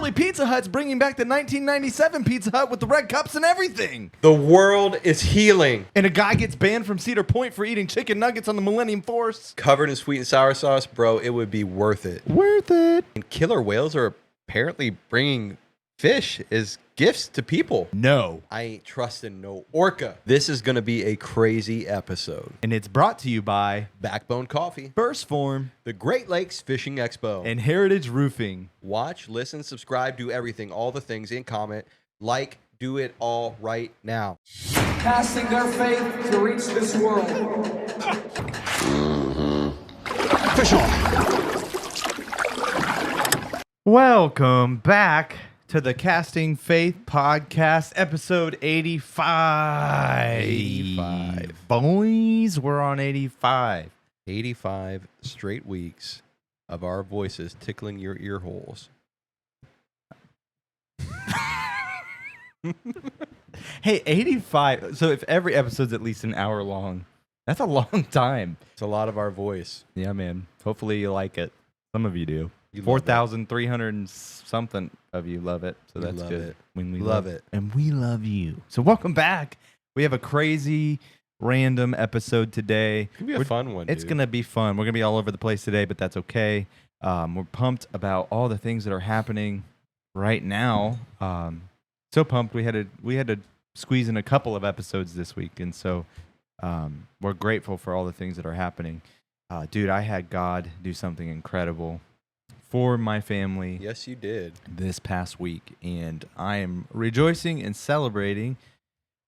Apparently, Pizza Hut's bringing back the 1997 Pizza Hut with the red cups and everything. The world is healing. And a guy gets banned from Cedar Point for eating chicken nuggets on the Millennium Force. Covered in sweet and sour sauce, bro, it would be worth it. Worth it. And killer whales are apparently bringing fish as gifts to people. No. I ain't trusting no orca. This is going to be a crazy episode. And it's brought to you by Backbone Coffee, Phorm, the Great Lakes Fishing Expo, and Heritage Roofing. Watch, listen, subscribe, do everything, all the things, and comment. Like, do it all right now. Casting their faith to reach this world. Fish on. Welcome back to the Casting Faith Podcast, episode 85. 85. Boys, we're on 85. 85 straight weeks of our voices tickling your ear holes. Hey, 85. So if every episode's at least an hour long, that's a long time. It's a lot of our voice. Yeah, man. Hopefully you like it. Some of you do. You love 4,300 and something of you love it. So You that's love good. it. When we Love it. And we love you. So welcome back. We have a crazy, random episode today. It's going to be a fun one, It's dude. going to be fun. We're going to be all over the place today, but that's okay. We're pumped about all the things that are happening right now. So pumped. We had to squeeze in a couple of episodes this week, and so we're grateful for all the things that are happening. Dude, I had God do something incredible for my family Yes, you did. this past week, and I am rejoicing and celebrating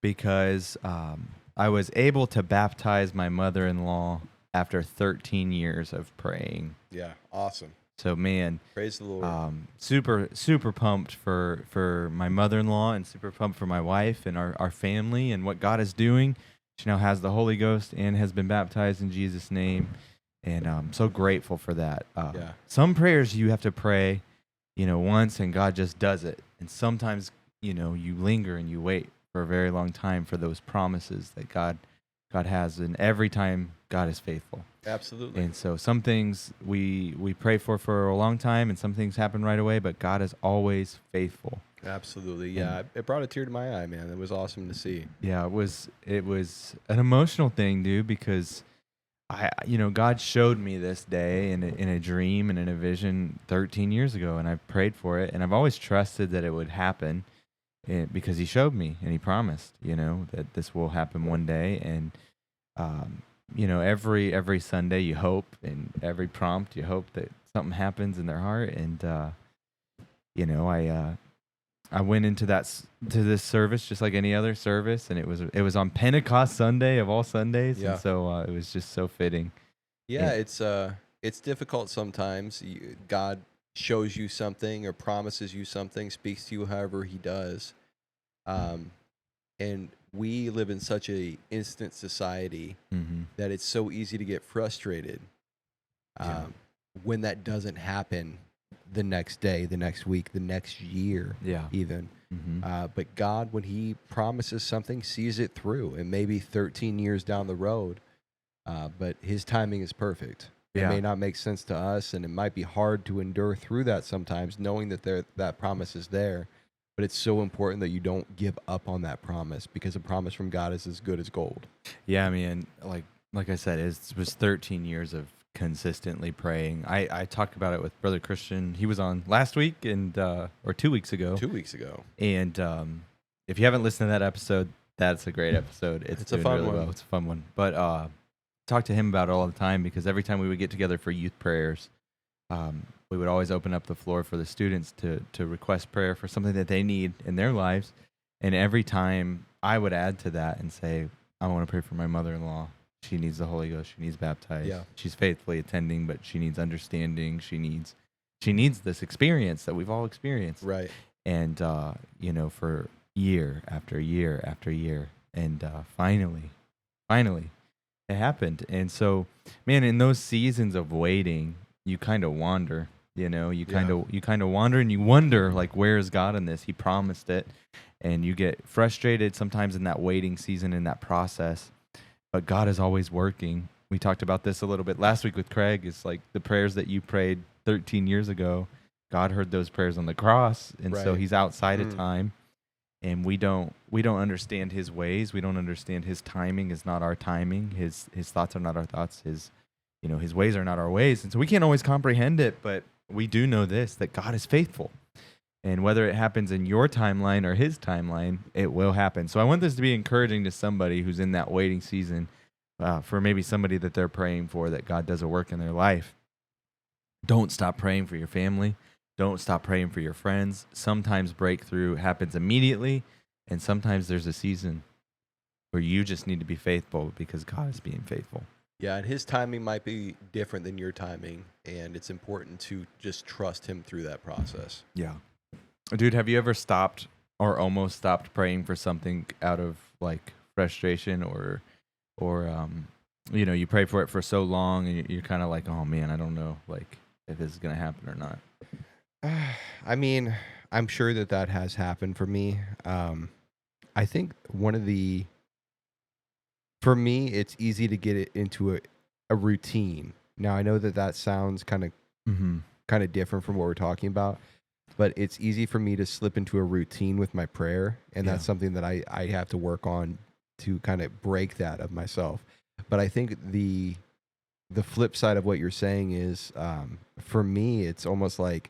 because I was able to baptize my mother-in-law after 13 years of praying. Yeah, awesome. So, man, Praise the Lord. super pumped for my mother-in-law and super pumped for my wife and our family and what God is doing. She now has the Holy Ghost and has been baptized in Jesus' name. And I'm so grateful for that. Yeah. Some prayers you have to pray, once and God just does it. And sometimes, you linger and you wait for a very long time for those promises that God has. And every time God is faithful. Absolutely. And so some things we pray for a long time and some things happen right away, but God is always faithful. Absolutely. Yeah, it brought a tear to my eye, man. It was awesome to see. Yeah, it was an emotional thing, dude, because God showed me this day in a dream and in a vision 13 years ago, and I prayed for it, and I've always trusted that it would happen because he showed me and he promised, that this will happen one day. And, every Sunday you hope, and every prompt you hope that something happens in their heart. And, I went into this service just like any other service, and it was on Pentecost Sunday of all Sundays, Yeah. and so it was just so fitting. Yeah, it's difficult sometimes. God shows you something or promises you something, speaks to you however he does. And we live in such a instant society that it's so easy to get frustrated when that doesn't happen the next day, the next week, the next year, even. But God, when he promises something, sees it through, and maybe 13 years down the road, but his timing is perfect. It may not make sense to us, and it might be hard to endure through that sometimes, knowing that that promise is there. But it's so important that you don't give up on that promise, because a promise from God is as good as gold. Yeah, man. Like I said, it was 13 years of consistently praying. I talked about it with Brother Christian. He was on last week or 2 weeks ago. 2 weeks ago. And if you haven't listened to that episode, that's a great episode. It's a fun really one. well. It's a fun one. But talk to him about it all the time, because every time we would get together for youth prayers, we would always open up the floor for the students to request prayer for something that they need in their lives. And every time I would add to that and say, I want to pray for my mother-in-law. She needs the Holy Ghost. She needs baptized. Yeah. She's faithfully attending, but she needs understanding. She needs this experience that we've all experienced. Right. And, for year after year after year. And finally, it happened. And so, man, in those seasons of waiting, you kind of wander, you kind of wander, and you wonder, like, where is God in this? He promised it. And you get frustrated sometimes in that waiting season, in that process. But God is always working. We talked about this a little bit last week with Craig. It's like the prayers that you prayed 13 years ago, God heard those prayers on the cross, and so Right. he's outside of time, and we don't understand his ways. We don't understand his timing is not our timing. His thoughts are not our thoughts. His his ways are not our ways. And so we can't always comprehend it, but we do know this, that God is faithful. And whether it happens in your timeline or his timeline, it will happen. So I want this to be encouraging to somebody who's in that waiting season, for maybe somebody that they're praying for, that God does a work in their life. Don't stop praying for your family. Don't stop praying for your friends. Sometimes breakthrough happens immediately, and sometimes there's a season where you just need to be faithful because God is being faithful. Yeah, and his timing might be different than your timing, and it's important to just trust him through that process. Yeah. Dude, have you ever stopped or almost stopped praying for something out of like frustration or you pray for it for so long and you're kind of like, oh man, I don't know like if this is going to happen or not. I mean, I'm sure that has happened for me. I think for me, it's easy to get it into a routine. Now, I know that sounds kind of different from what we're talking about, but it's easy for me to slip into a routine with my prayer, and that's something that I have to work on to kind of break that of myself. But I think the flip side of what you're saying is, for me, it's almost like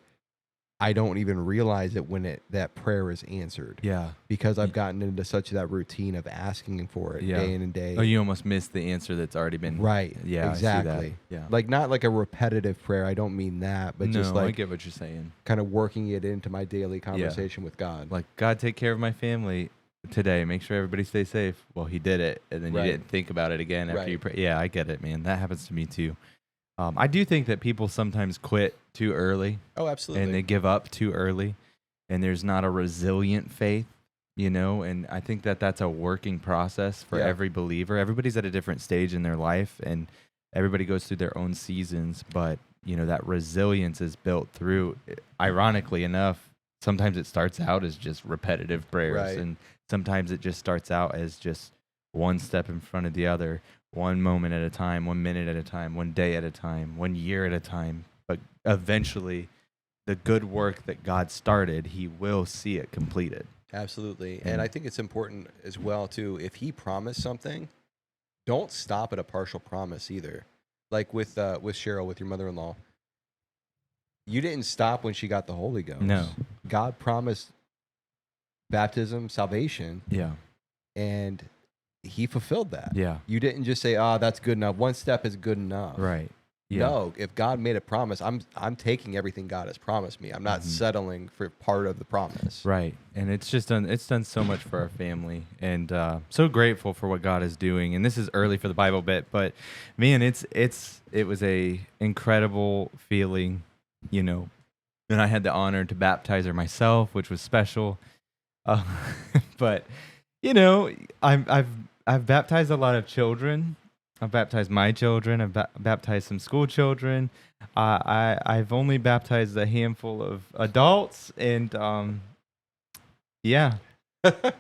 I don't even realize it when that prayer is answered. Yeah. Because I've gotten into such that routine of asking for it day in and day. Oh, you almost missed the answer that's already been. Right. Yeah, exactly. I see that. Yeah. Like, not like a repetitive prayer. I don't mean that, but just like I get what you're saying. kind of working it into my daily conversation with God. Like, God, take care of my family today. Make sure everybody stays safe. Well, he did it, and then you didn't think about it again after you pray. Yeah, I get it, man. That happens to me too. I do think that people sometimes quit too early. Oh, absolutely. And they give up too early, and there's not a resilient faith, and I think that that's a working process for every believer. Everybody's at a different stage in their life, and everybody goes through their own seasons, but that resilience is built through, ironically enough, sometimes it starts out as just repetitive prayers, and sometimes it just starts out as just one step in front of the other, one moment at a time, 1 minute at a time, 1 day at a time, 1 year at a time. But eventually, the good work that God started, he will see it completed. Absolutely. And I think it's important as well, too, if he promised something, don't stop at a partial promise either. Like with Cheryl, with your mother-in-law, you didn't stop when she got the Holy Ghost. No. God promised baptism, salvation. Yeah. And he fulfilled that. Yeah. You didn't just say, that's good enough. One step is good enough. Right. Yeah. No, if God made a promise, I'm taking everything God has promised me. I'm not settling for part of the promise. Right. And it's done so much for our family, and so grateful for what God is doing. And this is early for the Bible bit, but man, it was a incredible feeling, and I had the honor to baptize her myself, which was special. But I've baptized a lot of children. I've baptized my children. I've baptized some school children. I've only baptized a handful of adults, and it's a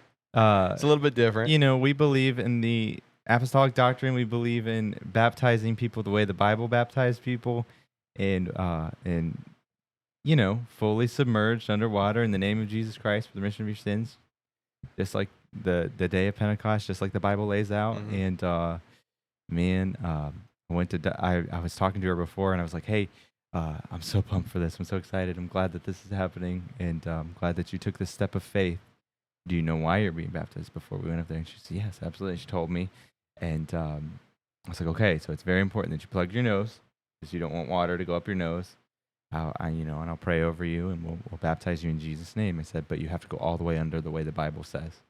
little bit different. We believe in the apostolic doctrine. We believe in baptizing people the way the Bible baptized people, and fully submerged underwater in the name of Jesus Christ for the remission of your sins, just like the day of Pentecost, just like the Bible lays out. And I was talking to her before, and I was like, hey, I'm so pumped for this. I'm so excited. I'm glad that this is happening, and I'm glad that you took this step of faith. Do you know why you're being baptized? Before we went up there, and she said, yes, absolutely. She told me, and I was like, okay, so it's very important that you plug your nose, because you don't want water to go up your nose. And I'll pray over you, and we'll baptize you in Jesus' name. I said, but you have to go all the way under the way the Bible says.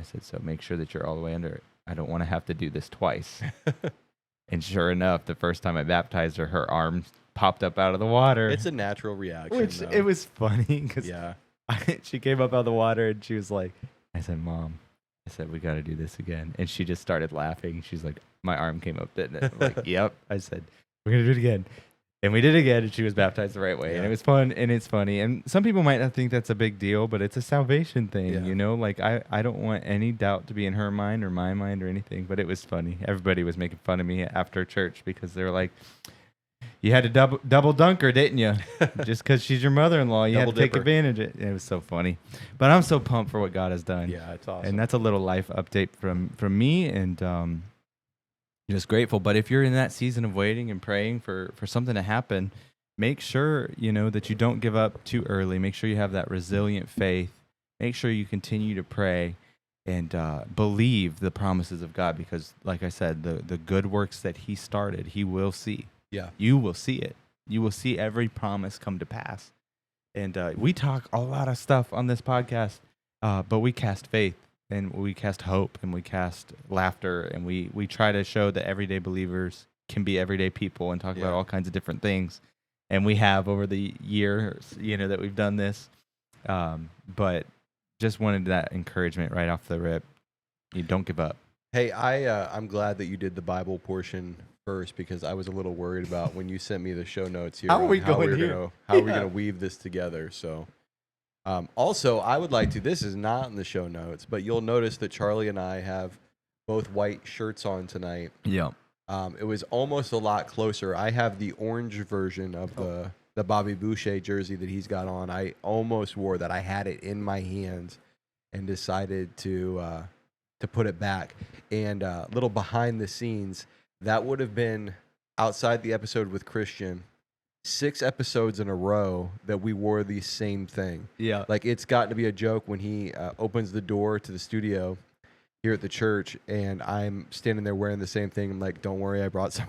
I said, so make sure that you're all the way under it. I don't want to have to do this twice. And sure enough, the first time I baptized her, her arm popped up out of the water. It's a natural reaction. Which it was funny because she came up out of the water and she was like, I said, Mom, we got to do this again. And she just started laughing. She's like, my arm came up, didn't it? I'm like, yep. I said, we're going to do it again. And we did it again, and she was baptized the right way. And it was fun, and it's funny. And some people might not think that's a big deal, but it's a salvation thing, Like, I don't want any doubt to be in her mind or my mind or anything, but it was funny. Everybody was making fun of me after church because they were like, You had to double dunk her, didn't you? Just because she's your mother-in-law, you had to take advantage of it. It was so funny. But I'm so pumped for what God has done. Yeah, it's awesome. And that's a little life update from me, and just grateful. But if you're in that season of waiting and praying for something to happen, make sure, that you don't give up too early. Make sure you have that resilient faith. Make sure you continue to pray and believe the promises of God, because, like I said, the good works that he started, he will see. Yeah. You will see it. You will see every promise come to pass. And we talk a lot of stuff on this podcast, but we cast faith, and we cast hope, and we cast laughter, and we try to show that everyday believers can be everyday people and talk about all kinds of different things. And we have over the years, that we've done this. But just wanted that encouragement right off the rip. You don't give up. Hey, I'm glad that you did the Bible portion first, because I was a little worried about when you sent me the show notes here. How are we going here? How are we going to weave this together? So, also, I would like to, this is not in the show notes, but you'll notice that Charlie and I have both white shirts on tonight. Yeah. It was almost a lot closer. I have the orange version of the Bobby Boucher jersey that he's got on. I almost wore that. I had it in my hands and decided to put it back. And little behind the scenes, that would have been outside the episode with Christian, 6 episodes in a row that we wore the same thing. Yeah. Like, it's gotten to be a joke when he opens the door to the studio here at the church, and I'm standing there wearing the same thing. I'm like, don't worry, I brought some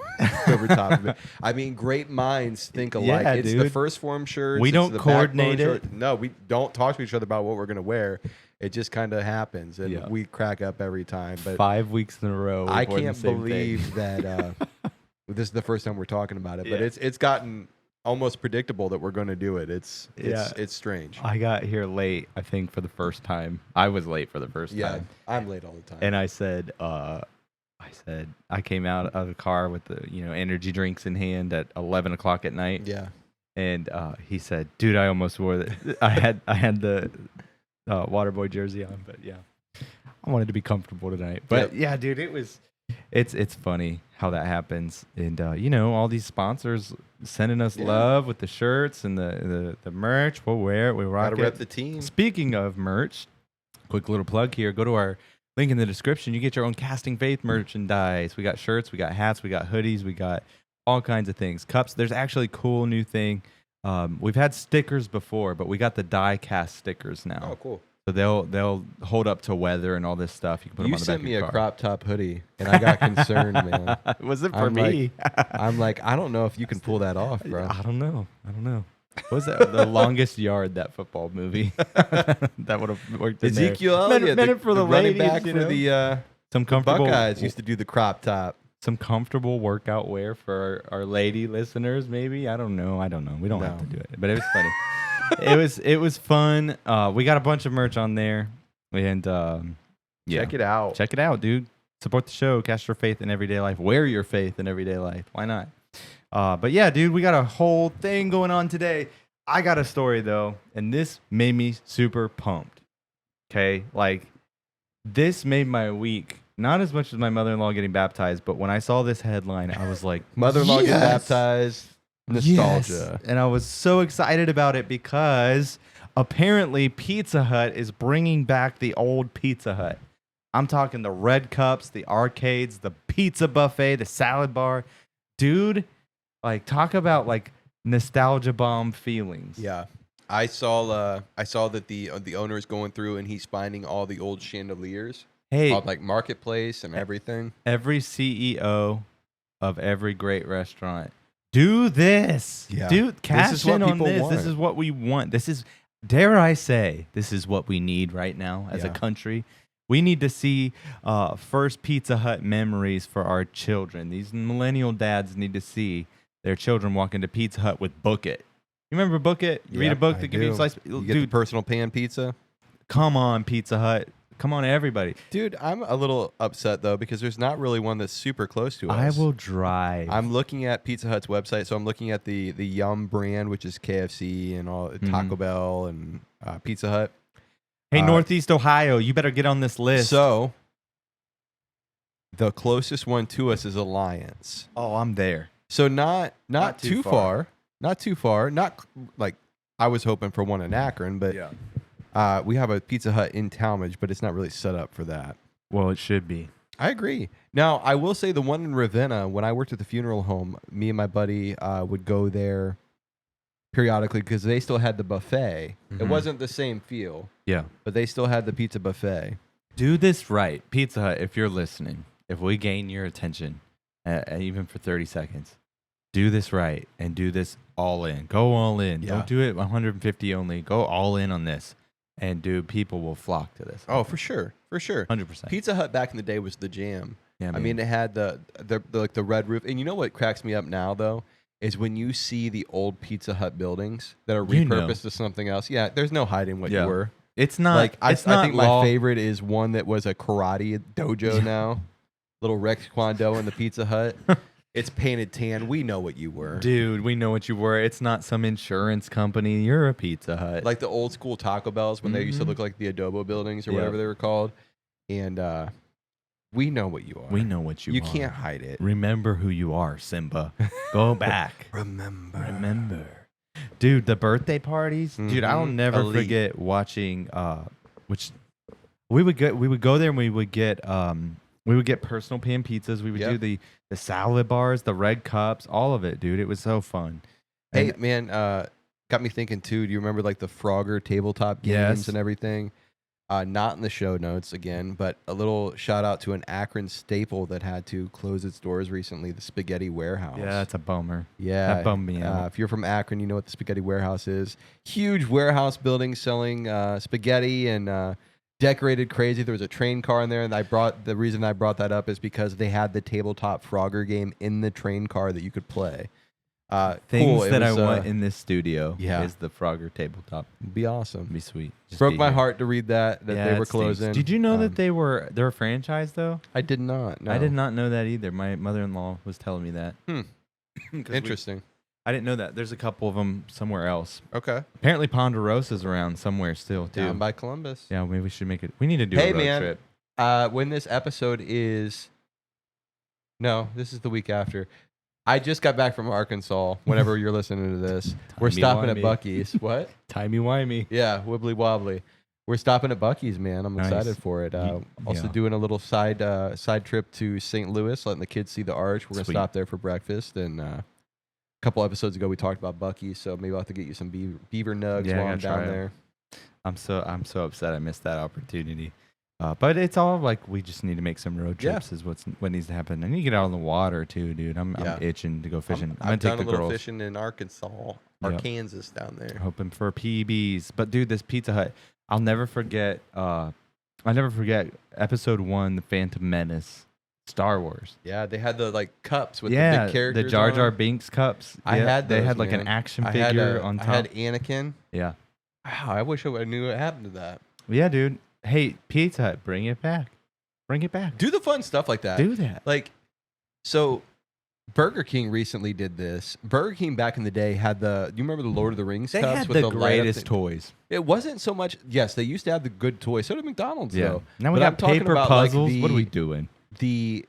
over top of it. I mean, great minds think alike. Yeah, it's dude. The first Phorm shirts. We it's don't the coordinate Backbone it. shirt. No, we don't talk to each other about what we're going to wear. It just kind of happens, and we crack up every time. But 5 weeks in a row. I can't believe that this is the first time we're talking about it. But it's gotten almost predictable that we're going to do it. It's strange. I got here late, I think, for the first time. I was late for the first time. Yeah, I'm late all the time. And I said, I came out of the car with the energy drinks in hand at 11 o'clock at night. Yeah. And he said, dude, I almost wore that. I had the Waterboy jersey on, but yeah, I wanted to be comfortable tonight. But yeah, dude, it's funny how that happens. And all these sponsors sending us love with the shirts and the merch. We'll wear it. We rock it. Gotta rep the team. Speaking of merch, quick little plug here. Go to our link in the description. You get your own Casting Faith merchandise. We got shirts, we got hats, we got hoodies, we got all kinds of things. Cups. There's actually a cool new thing. We've had stickers before, but we got the die cast stickers now. Oh, cool. So they'll hold up to weather and all this stuff. You can put them on the back of your car. You sent me a crop top hoodie, and I got concerned, man. Was it for me? I'm like, I don't know if you can pull that off, bro. I don't know. What was that? The longest yard, that football movie? That would have worked in Ezekiel there. Elliott, Meant it for the running ladies, back for the some comfortable Buckeyes used to do the crop top. Some comfortable workout wear for our lady listeners, maybe. I don't know. We don't have to do it, but it was funny. It was fun. We got a bunch of merch on there, and Check it out. Check it out, dude. Support the show. Cast your faith in everyday life. Wear your faith in everyday life. Why not? But yeah, dude, we got a whole thing going on today. I got a story though, and this made me super pumped. Okay, like this made my week. Not as much as my mother-in-law getting baptized, but when I saw this headline, I was like, mother-in-law get baptized. Nostalgia. Yes. And I was so excited about it because apparently Pizza Hut is bringing back the old Pizza Hut. I'm talking the red cups, the arcades, the pizza buffet, the salad bar. Dude, like talk about like nostalgia bomb feelings. Yeah. I saw that the owner is going through and he's finding all the old chandeliers. Hey, called like Marketplace and everything. Every CEO of every great restaurant, do this. Yeah. Dude, cash in on this. Want. This is what we want. This is, dare I say, this is what we need right now as a country. We need to see first Pizza Hut memories for our children. These millennial dads need to see their children walk into Pizza Hut with Book It. You remember Book It? You read a book that gives you a slice. You get the personal pan pizza. Come on, Pizza Hut. Come on, everybody. Dude, I'm a little upset, though, because there's not really one that's super close to us. I will drive. I'm looking at Pizza Hut's website, so I'm looking at the Yum brand, which is KFC and all Taco Bell and Pizza Hut. Hey, Northeast Ohio, you better get on this list. So, the closest one to us is Alliance. Oh, I'm there. So not too too far. far. Not too far. Not like I was hoping for one in Akron, but we have a Pizza Hut in Talmadge, but it's not really set up for that. Well, it should be. I agree. Now, I will say the one in Ravenna, when I worked at the funeral home, me and my buddy would go there periodically because they still had the buffet. It wasn't the same feel, Yeah. but they still had the pizza buffet. Do this right. Pizza Hut, if you're listening, if we gain your attention, even for 30 seconds, do this right and do this all in. Go all in. Yeah. Don't do it 150 only. Go all in on this. And people will flock to this. Oh, for sure. For sure. 100%. Pizza Hut back in the day was the jam. Yeah, I mean, it had the like the red roof. And you know what cracks me up now, though, is when you see the old Pizza Hut buildings that are You know. repurposed to something else. Yeah, there's no hiding what Yeah. you were. It's not Like, I it's not think my law- favorite is one that was a karate dojo now. Little Rex Kwon Do in the Pizza Hut. It's painted tan. We know what you were. Dude, we know what you were. It's not some insurance company. You're a Pizza Hut. Like the old school Taco Bells when they used to look like the adobo buildings or Yeah. whatever they were called. And we know what you are. we know what you You are. can't hide it. Remember who you are, Simba. Go back. Remember. Dude, the birthday parties. Dude, I'll Mhm. never Elite. forget watching which we would go there and we would get personal pan pizzas. We would Yep. do the salad bars, the red cups, all of it, dude. It was so fun. Hey, And- man, got me thinking too. Do you remember like the Frogger tabletop games Yes. and everything? Not in the show notes again, but a little shout out to an Akron staple that had to close its doors recently, the Spaghetti Warehouse. yeah, that's a bummer. Yeah, That bummed me out. If you're from Akron, you know what the Spaghetti Warehouse is. Huge warehouse building selling spaghetti and decorated crazy. There was a train car in there, and the reason I brought that up is because they had the tabletop Frogger game in the train car that you could play. Things cool. It that I was, want in this studio yeah. is the Frogger tabletop. be awesome. It'd be sweet. Just Broke be my here. heart to read that Yeah, they it were stinks. closing. Did you know that they're a franchise though? I did not. No. I did not know that either. My mother-in-law was telling me that. 'Cause Interesting. I didn't know that. There's a couple of them somewhere else. Okay. Apparently Ponderosa's around somewhere still too. Down by Columbus. Yeah, maybe we should make it. We need to do Hey, a road man. trip. When this episode is, no, this is the week after. I just got back from Arkansas. Whenever you're listening to this, we're stopping at Timey-wimey. Buc-ee's. What? Timey-wimey. Yeah, wibbly wobbly. We're stopping at Buc-ee's, man. I'm Nice. excited for it. Also yeah. doing a little side trip to St. Louis, letting the kids see the Arch. We're gonna Sweet. stop there for breakfast. And a couple episodes ago, we talked about Buc-ee's, so maybe I'll have to get you some beaver nugs Yeah, I while I'm gotta try down it. there. I'm so upset I missed that opportunity. But it's all like we just need to make some road Yeah. trips is what needs to happen. I need to get out on the water too, dude. I'm Yeah. itching to go fishing. I'm I've gonna done take a the little girls. fishing in Arkansas, Yep. Arkansas down there. Hoping for PBs. But dude, this Pizza Hut, I'll never forget episode 1, The Phantom Menace, Star Wars. Yeah, they had the like cups with the Yeah, big characters. the Jar Jar on. Binks cups. I Yeah, had they those, had like an man. action I had, figure on top. I had Anakin. Yeah. Wow, I wish I knew what happened to that. Yeah, dude. Hey, Pizza Hut, bring it back. Bring it back. Do the fun stuff like that. Do that. Like, so Burger King recently did this. Burger King back in the day had you remember the Lord of the Rings They cups had with the light up greatest thing? toys. It wasn't so much. Yes, they used to have the good toys. So did McDonald's though. Now we But I'm got talking paper about, like, puzzles. What are we doing? The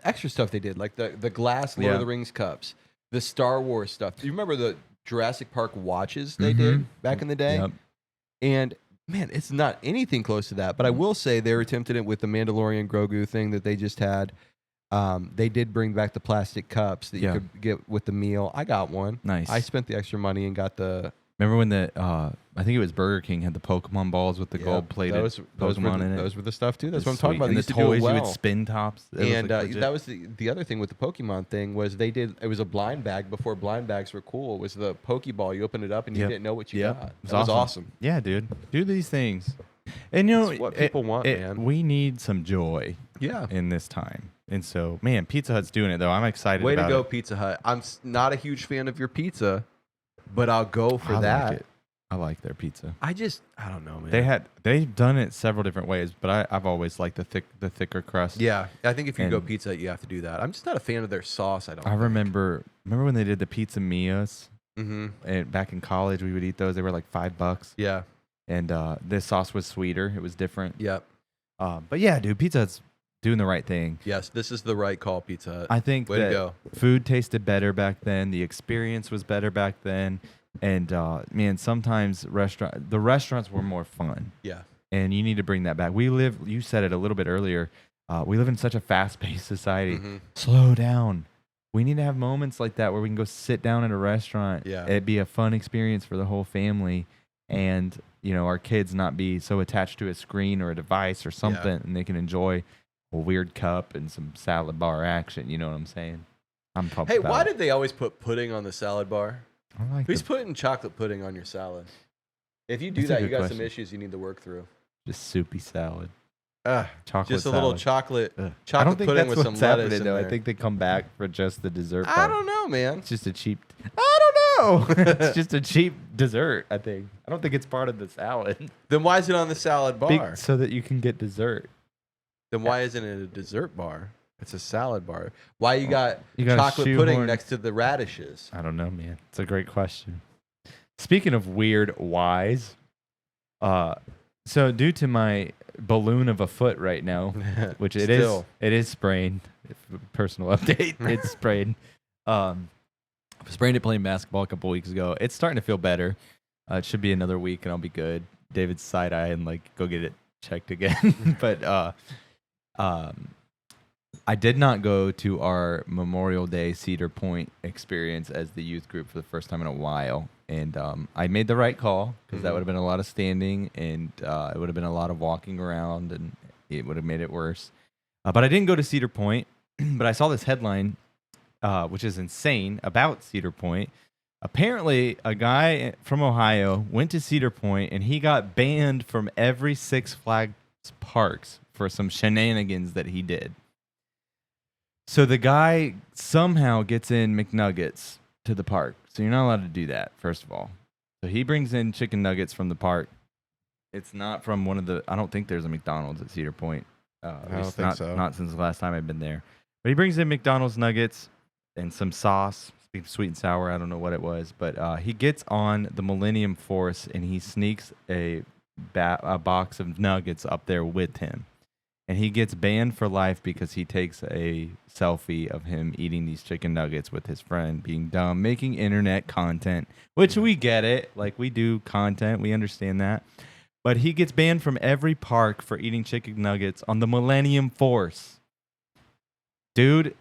extra stuff they did, like the glass Lord Yeah. of the Rings cups, the Star Wars stuff. Do you remember the Jurassic Park watches they did back in the day? Yep. And man, it's not anything close to that. But I will say they were attempting it with the Mandalorian Grogu thing that they just had. They did bring back the plastic cups that you Yeah. could get with the meal. I got one. Nice. I spent the extra money and got the Remember when I think it was Burger King had the Pokemon balls with the gold plated those Pokemon in it. Those were the stuff too. That's It's what I'm talking sweet. about. They And used the to do it toys you well. would spin tops. It was, And like, legit. that was the other thing with the Pokemon thing was they did it was a blind bag before blind bags were cool. It was the Pokeball. You opened it up and you Yep. didn't know what you Yep. got. It was That was awesome. Yeah, dude. Do these things. And you know It's what people want, man. We need some joy Yeah. in this time. And so, man, Pizza Hut's doing it though. I'm excited Way to about go, it. Pizza Hut. I'm not a huge fan of your pizza, but I'll go for I that. like it. I like their pizza. I don't know, man. They've done it several different ways, but I've always liked the thicker crust. Yeah, I think if you go And- Pizza Hut, you have to do that. I'm just not a fan of their sauce. I remember when they did the pizza mias, Mm-hmm. and back in college we would eat those. They were like $5, Yeah. and this sauce was sweeter. It was different. Yep. But yeah, dude, Pizza Hut's doing the right thing. Yes, this is the right call, Pizza Hut. I think Way to that go. food tasted better back then. The experience was better back then. And man, sometimes the restaurants were more fun. Yeah. And you need to bring that back. You said it a little bit earlier. We live in such a fast-paced society. Mm-hmm. Slow down. We need to have moments like that where we can go sit down at a restaurant. Yeah. It'd be a fun experience for the whole family. And, our kids not be so attached to a screen or a device or something, and they can enjoy a weird cup and some salad bar action. You know what I'm saying? I'm pumped. Hey, about why it. did they always put pudding on the salad bar? I like Who's putting chocolate pudding on your salad? If you do That's a that, you good got some question. issues you need to work through. just soupy salad? Chocolate Just a salad. little chocolate I don't chocolate think pudding that's with some what's lettuce happening in though. there. I think they come back for just the dessert I part. don't know, man. It's just a cheap. I don't know. It's just a cheap dessert. I think. I don't think it's part of the salad. Then why is it on the salad bar? So that you can get dessert. Then why isn't it a dessert bar? It's a salad bar. Why you got a chocolate pudding shoehorn- next to the radishes? I don't know, man. It's a great question. Speaking of weird whys, so due to my balloon of a foot right now, which it is sprained. Personal update, it's sprained. Sprained it playing basketball a couple weeks ago. It's starting to feel better. It should be another week and I'll be good. David's side eye and go get it checked again. But I did not go to our Memorial Day Cedar Point experience as the youth group for the first time in a while. And I made the right call because that would have been a lot of standing and it would have been a lot of walking around and it would have made it worse. But I didn't go to Cedar Point, but I saw this headline, which is insane, about Cedar Point. Apparently, a guy from Ohio went to Cedar Point and he got banned from every Six Flags parks for some shenanigans that he did. So the guy somehow gets in McNuggets to the park. So you're not allowed to do that, first of all. So he brings in chicken nuggets from the park. It's not from I don't think there's a McDonald's at Cedar Point. I don't think so. Not since the last time I've been there. But he brings in McDonald's nuggets and some sauce, sweet and sour. I don't know what it was. But he gets on the Millennium Force and he sneaks a box of nuggets up there with him. And he gets banned for life because he takes a selfie of him eating these chicken nuggets with his friend, being dumb, making internet content, which we get it. We do content. We understand that. But he gets banned from every park for eating chicken nuggets on the Millennium Force. Dude,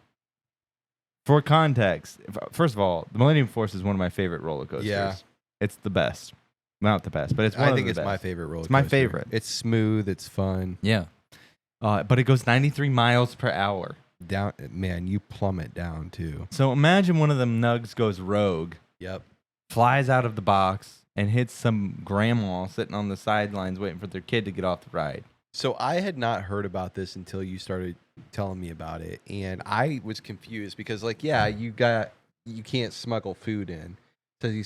for context, first of all, the Millennium Force is one of my favorite roller coasters. Yeah. It's the best. Not the best, but it's one of the best. I think it's my favorite roller coaster. It's my favorite. It's smooth. It's fun. Yeah. But it goes 93 miles per hour. Down, man, you plummet down too. So imagine one of them nugs goes rogue, Yep. flies out of the box, and hits some grandma sitting on the sidelines waiting for their kid to get off the ride. So I had not heard about this until you started telling me about it, and I was confused because, you can't smuggle food in. So he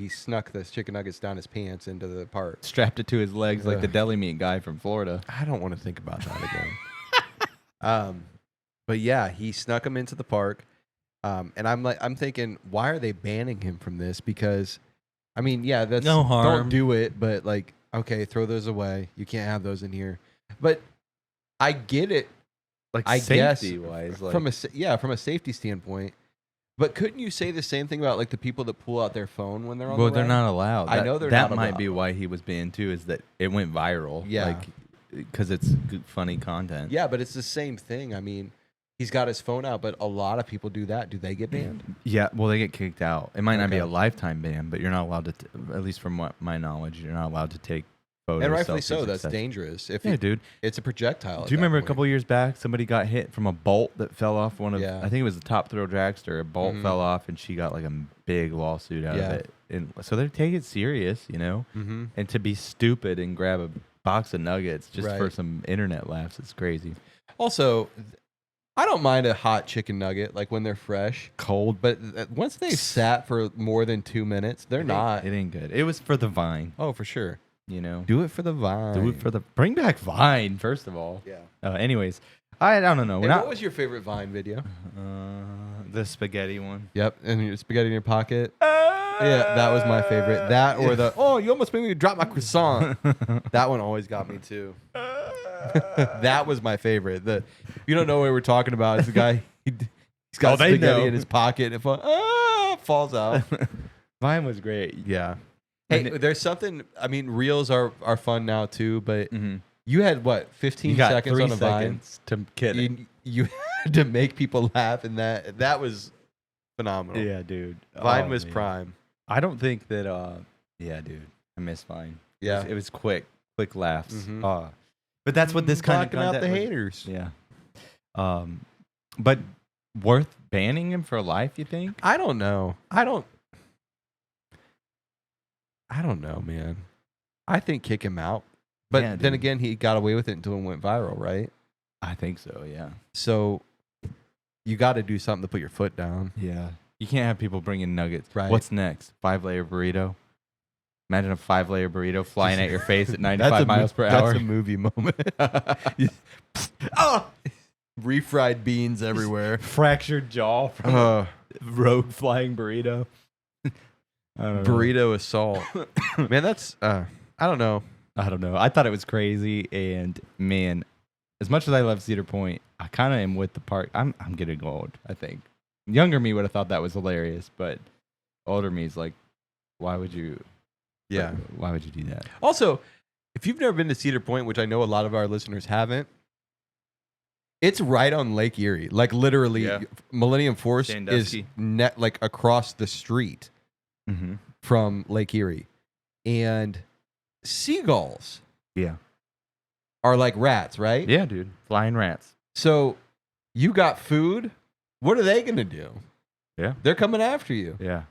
snuck the chicken nuggets down his pants into the park. Strapped it to his legs like the deli meat guy from Florida. I don't want to think about that again. But yeah, he snuck them into the park, and I'm thinking, why are they banning him from this? Because, that's No harm. Don't do it, but okay, throw those away. You can't have those in here. But I get it. I guess safety-wise. from a safety standpoint. But couldn't you say the same thing about the people that pull out their phone when they're on the ride? they're not allowed. I know they're that not might allowed. be why he was banned too, is that it went viral. Yeah. Because it's good, funny content. Yeah, but it's the same thing. He's got his phone out, but a lot of people do that. Do they get banned? Yeah, well, they get kicked out. It might not be Okay. a lifetime ban, but you're not allowed to, at least from my knowledge, you're not allowed to take photos. And rightfully selfies, so. That's etc. dangerous. Dude. It's a projectile. Do you remember a couple years back, somebody got hit from a bolt that fell off one of, Yeah. I think it was the Top Thrill Dragster. A bolt Mhm. fell off, and she got a big lawsuit out Yeah. of it. And so they take it serious, Mm-hmm. And to be stupid and grab a box of nuggets just for Right. some internet laughs, it's crazy. Also, I don't mind a hot chicken nugget when they're fresh, Cold, but once they've sat for more than 2 minutes, they're not. It ain't good. It was for the Vine, Oh, for sure. Do Do it for the vine. it for the bring back Vine first of all. Yeah. Anyways, I don't know. Hey, what was your favorite Vine video? The spaghetti one. Yep, and your spaghetti in your pocket. Yeah, that was my favorite. That or you almost made me drop my croissant. That one always got me too. That was my favorite. If you don't know what we're talking about, it's the guy. He's got spaghetti in his pocket and falls out. Vine was great. Yeah. Hey, there's something. I mean, reels are fun now too, but you had what 15 You got seconds 3 on a Vine seconds to kidding. You had to make people laugh, and that was phenomenal. Yeah, dude. Vine was man. prime. I don't think that. Yeah, dude. I miss Vine. Yeah, It was quick laughs. But that's what this kind of blocking out content the was. haters. Yeah. But worth banning him for life? You think? I don't know. I don't know, man. I think kick him out. But Yeah, then dude. again, he got away with it until it went viral, right? I think so. Yeah. So you got to do something to put your foot down. Yeah. You can't have people bringing nuggets. Right. What's next? 5-layer burrito. Imagine a 5-layer burrito flying at your face at 95 miles per hour. That's a movie moment. Oh! Refried beans everywhere. Fractured jaw from a rogue flying burrito. I don't know. Burrito assault. Man, that's I don't know. I don't know. I thought it was crazy, and man, as much as I love Cedar Point, I kind of am with the park. I'm getting old. I think younger me would have thought that was hilarious, but older me is like, why would you? Yeah. Why would you do that? Also, if you've never been to Cedar Point, which I know a lot of our listeners haven't, it's right on Lake Erie. Like literally, Yeah. Millennium Force is Sandusky. like across the street from Lake Erie, and seagulls Yeah. are like rats, right? Yeah, dude. Flying rats. So you got food. What are they gonna do? Yeah. They're coming after you. Yeah.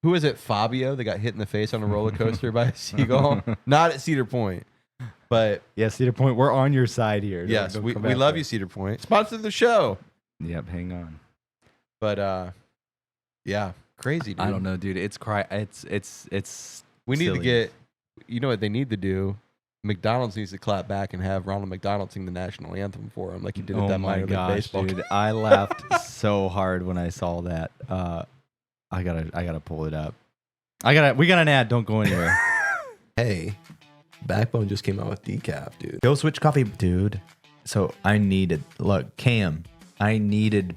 Who is it? Fabio that got hit in the face on a roller coaster by a seagull? Not at Cedar Point, but Yeah, Cedar Point, we're on your side here. yes, Don't we come love after you, us. Cedar Point. Sponsor the show. Yep, hang on. But yeah, crazy, dude. I don't know, dude. It's We need to silly. get. You know what they need to do? McDonald's needs to clap back and have Ronald McDonald sing the national anthem for him, like he did at Oh that my minor league gosh, baseball. dude! I laughed so hard when I saw that. I gotta pull it up. We got an ad. Don't go anywhere. Hey, Backbone just came out with decaf, dude. Go switch coffee, dude. So I needed, look, Cam, I needed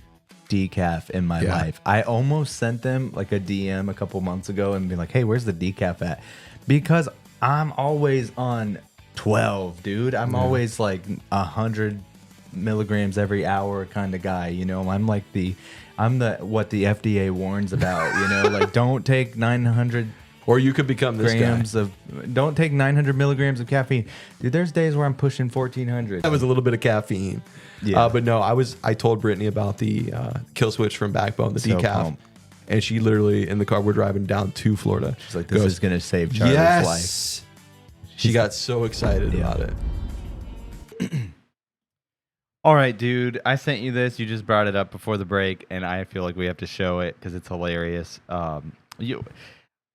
decaf in my life. I almost sent them like a DM a couple months ago and be like, hey, where's the decaf at? Because I'm always on 12, dude. I'm always like 100 milligrams every hour kind of guy. You know, I'm what the FDA warns about, you know, like don't take 900 Or you could become this guy. don't take 900 milligrams of caffeine. Dude, there's days where I'm pushing 1400. That was a little bit of caffeine. Yeah. But no, I told Brittany about the kill switch from Backbone, the So decaf. pumped. And she literally, in the car, we're driving down to Florida. She's like, this is going to save Charlie's life. She got so excited about it. All right, dude. I sent you this. You just brought it up before the break, and I feel like we have to show it because it's hilarious.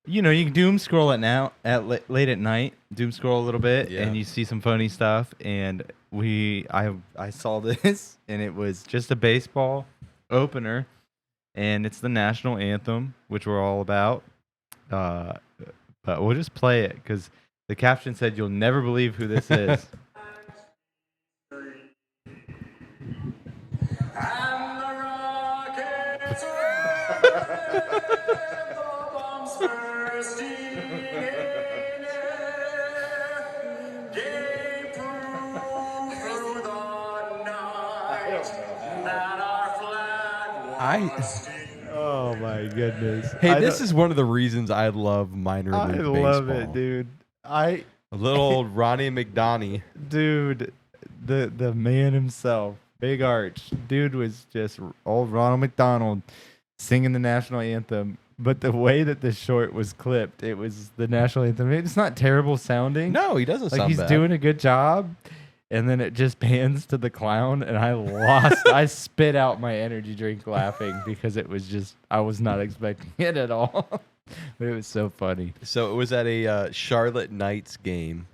You know, you can doom scroll it now late at night. Doom scroll a little bit, Yeah. and you see some funny stuff. And I saw this, and it was just a baseball opener, and it's the national anthem, which we're all about. But we'll just play it because the caption said, "You'll never believe who this is." And the rockets the bombs bursting in air gave proof through the night that our flag was still. Oh my goodness! Hey, this is one of the reasons I love minor league baseball. I love it, dude. A little old Ronnie McDonald. Dude, the man himself, Big Arch, dude was just old Ronald McDonald singing the national anthem. But the way that the short was clipped, it was the national anthem. It's not terrible sounding. No, he doesn't like sound he's bad. doing a good job. And then it just pans to the clown, and I spit out my energy drink laughing because it was just, I was not expecting it at all. But it was so funny. So it was at a Charlotte Knights game,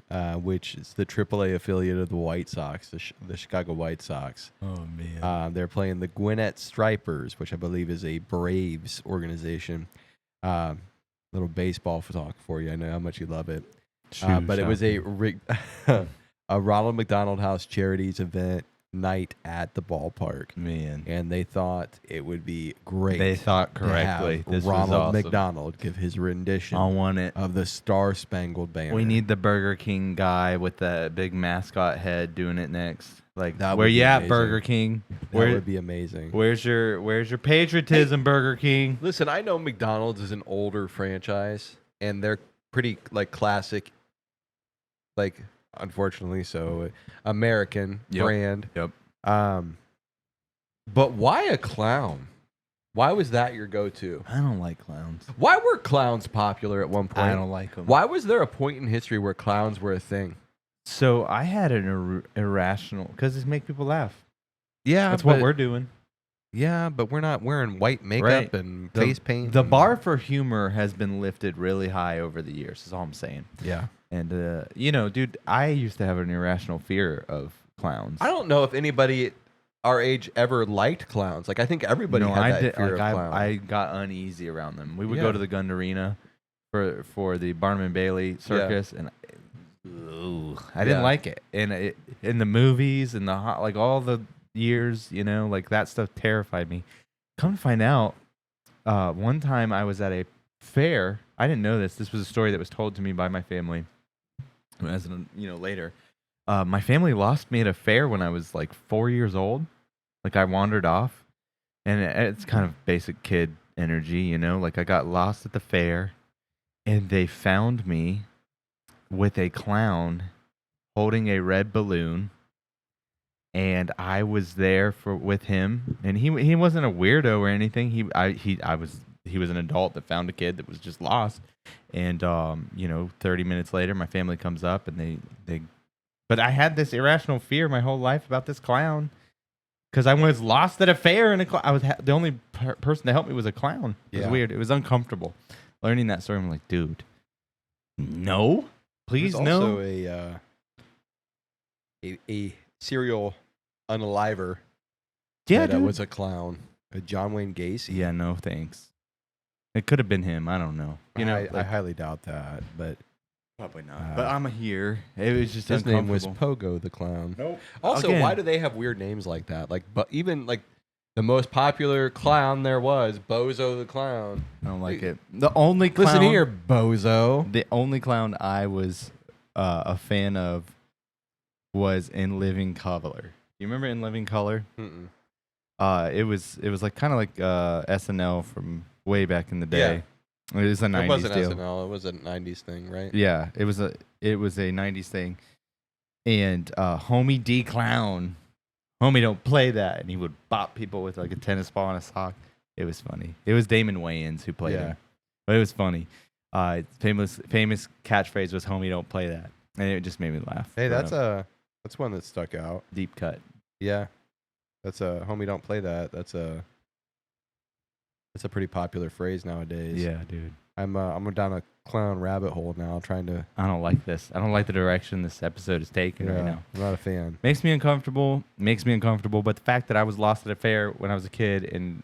which is the AAA affiliate of the White Sox, the Chicago White Sox. Oh, man. They're playing the Gwinnett Stripers, which I believe is a Braves organization. Little baseball talk for you. I know how much you love it. But it was a a Ronald McDonald House Charities event night at the ballpark. Man. And they thought it would be great. They thought to have correctly. This was Ronald awesome. McDonald give his rendition I want it. of the Star Spangled Banner. We need the Burger King guy with the big mascot head doing it next. Like, That would where be you at, amazing. Burger King? that would be amazing. Where's your patriotism, Burger King? Listen, I know McDonald's is an older franchise, and they're pretty like classic, like unfortunately so American brand. Yep. But why a clown? Why was that your go-to? I don't like clowns. Why were clowns popular at one point? I don't like them. Why was there a point in history where clowns were a thing? So I had an irrational, because it make people laugh. Yeah, That's what we're doing. Yeah, but we're not wearing white makeup Right. and face paint. The and- bar for humor has been lifted really high over the years, is all I'm saying. Yeah. And, you know, dude, I used to have an irrational fear of clowns. I don't know if anybody our age ever liked clowns. Like, I think everybody No, had I that did. fear Like, of clowns. I got uneasy around them. We would Yeah. go to the Gun Arena for the Barnum and Bailey circus, and I didn't Yeah. like it. And in the movies and like all the years, you know, like that stuff terrified me. Come to find out, one time I was at a fair. I didn't know this. This was a story that was told to me by my family. As later, my family lost me at a fair when I was like 4 years old. Like I wandered off, and it's kind of basic kid energy, you know. Like I got lost at the fair, and they found me with a clown holding a red balloon, and I was there with him, and he wasn't a weirdo or anything. He was an adult that found a kid that was just lost, and 30 minutes later, my family comes up, and they but I had this irrational fear my whole life about this clown. Because I was lost at a fair, and I was the only person to help me was a clown. It was Yeah. weird. It was uncomfortable. Learning that story, I'm like, dude, no, please, There's no. also a serial unaliver Yeah, that dude. was a clown, a John Wayne Gacy. Yeah, no, thanks. It could have been him. I don't know. You know, I highly doubt that, but probably not. But I'm here. It was just his name was uncomfortable. Pogo the Clown. Nope. Also, Again. why do they have weird names like that? Like, but even like the most popular clown there was Bozo the Clown. I don't like it. The only clown. Listen here, Bozo. The only clown I was a fan of was In Living Color. You remember In Living Color? Mm-mm. It was like kind of like SNL from way back in the day. It was a 90s It wasn't deal. SNL. It was a 90s thing, right? Yeah, it was a 90s thing. And Homie D Clown, Homie don't play that, and he would bop people with like a tennis ball and a sock. It was funny. It was Damon Wayans who played him, but it was funny. Famous catchphrase was Homie don't play that, and it just made me laugh. Hey, growing that's up. one that stuck out. Deep cut. Yeah, that's a homie. Don't play that. That's a pretty popular phrase nowadays. Yeah, dude. I'm down a clown rabbit hole now, trying to. I don't like this. I don't like the direction this episode is taking right now. I'm not a fan. Makes me uncomfortable. But the fact that I was lost at a fair when I was a kid and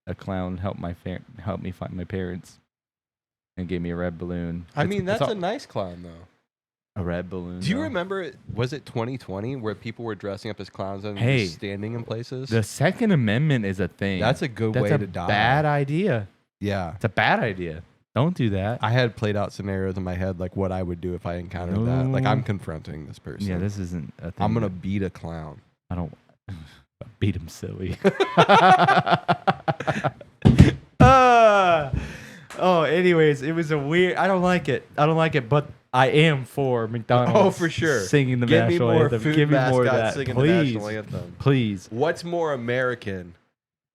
a clown helped me find my parents and gave me a red balloon. I mean, that's all- a nice clown though. a red balloon. Do you though. remember? Was it 2020 where people were dressing up as clowns and Hey, just standing in places? The Second Amendment is a thing. That's a good That's way a to die. bad idea. Yeah. It's a bad idea. Don't do that. I had played out scenarios in my head like what I would do if I encountered that. Like No. I'm confronting this person. Yeah, this isn't a thing. I'm gonna beat a clown. I don't beat him silly. Anyways, it was a weird. I don't like it. But I am for McDonald's. Oh, for sure. Singing the Give me national more anthem. food Give me more of mascots that, singing please. the national anthem. Please. What's more American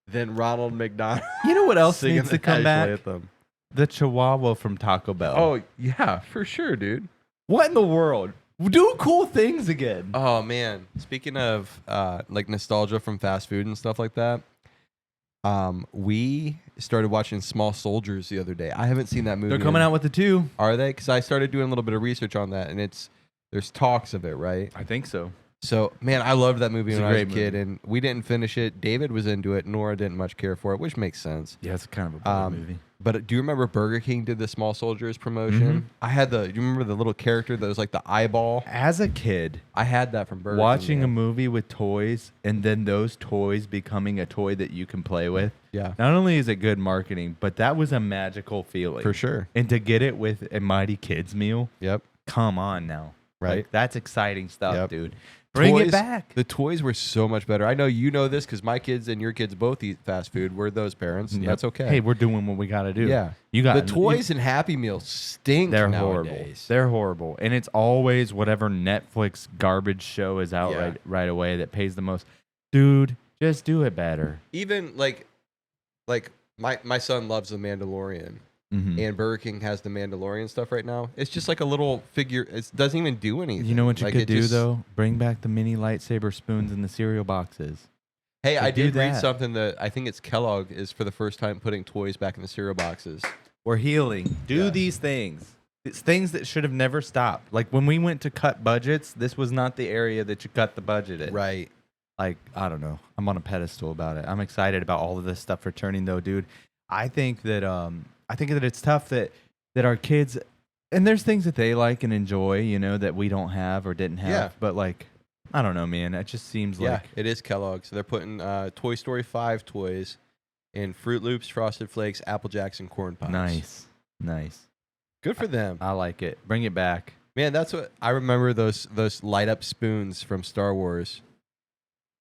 than Ronald McDonald You know what else singing needs the to come national back? anthem? The Chihuahua from Taco Bell. Oh yeah, for sure, dude. What in the world? Do cool things again. Oh man, speaking of like nostalgia from fast food and stuff like that, we started watching Small Soldiers the other day. I haven't seen that movie. They're coming out with the 2. Are they? Because I started doing a little bit of research on that, and there's talks of it, right? I think so. So man, I loved that movie It's when a I was a great kid, movie. and we didn't finish it. David was into it. Nora didn't much care for it, which makes sense. Yeah, it's kind of a boring movie. But do you remember Burger King did the Small Soldiers promotion? I had do you remember the little character that was like the eyeball? As a kid, I had that from Burger King. watching a man. movie with toys and then those toys becoming a toy that you can play with. Yeah. Not only is it good marketing, but that was a magical feeling. For sure. And to get it with a Mighty Kids meal, Yep. come on now. Right. Like, that's exciting stuff, Yep. dude. Bring it Toys- back. The toys were so much better. I know you know this because my kids and your kids both eat fast food. We're those parents. And Yep. that's okay. Hey, we're doing what we got to do. yeah. You got the toys and Happy Meals stink They're nowadays. horrible. They're horrible, and it's always whatever Netflix garbage show is out Yeah. right away that pays the most. Dude, just do it better. Even like my son loves The Mandalorian. Mhm. And Burger King has the Mandalorian stuff right now. It's just like a little figure. It doesn't even do anything. You know what you Like, could it do just- though? Bring back the mini lightsaber spoons in the cereal boxes. Hey, I do did read that. something that I think it's Kellogg is for the first time putting toys back in the cereal boxes. We're healing. Do Yes. these things. It's things that should have never stopped. Like when we went to cut budgets, this was not the area that you cut the budget in. Right. Like, I don't know. I'm on a pedestal about it. I'm excited about all of this stuff returning though, dude. I think that it's tough that our kids, and there's things that they like and enjoy, you know, that we don't have or didn't have. Yeah. But like, I don't know, man. It just seems Yeah, like it is Kellogg. So they're putting Toy Story 5 toys in Fruit Loops, Frosted Flakes, Apple Jacks, and Corn Pops. nice. Good for them. I like it. Bring it back. Man, that's what I remember, those light up spoons from Star Wars.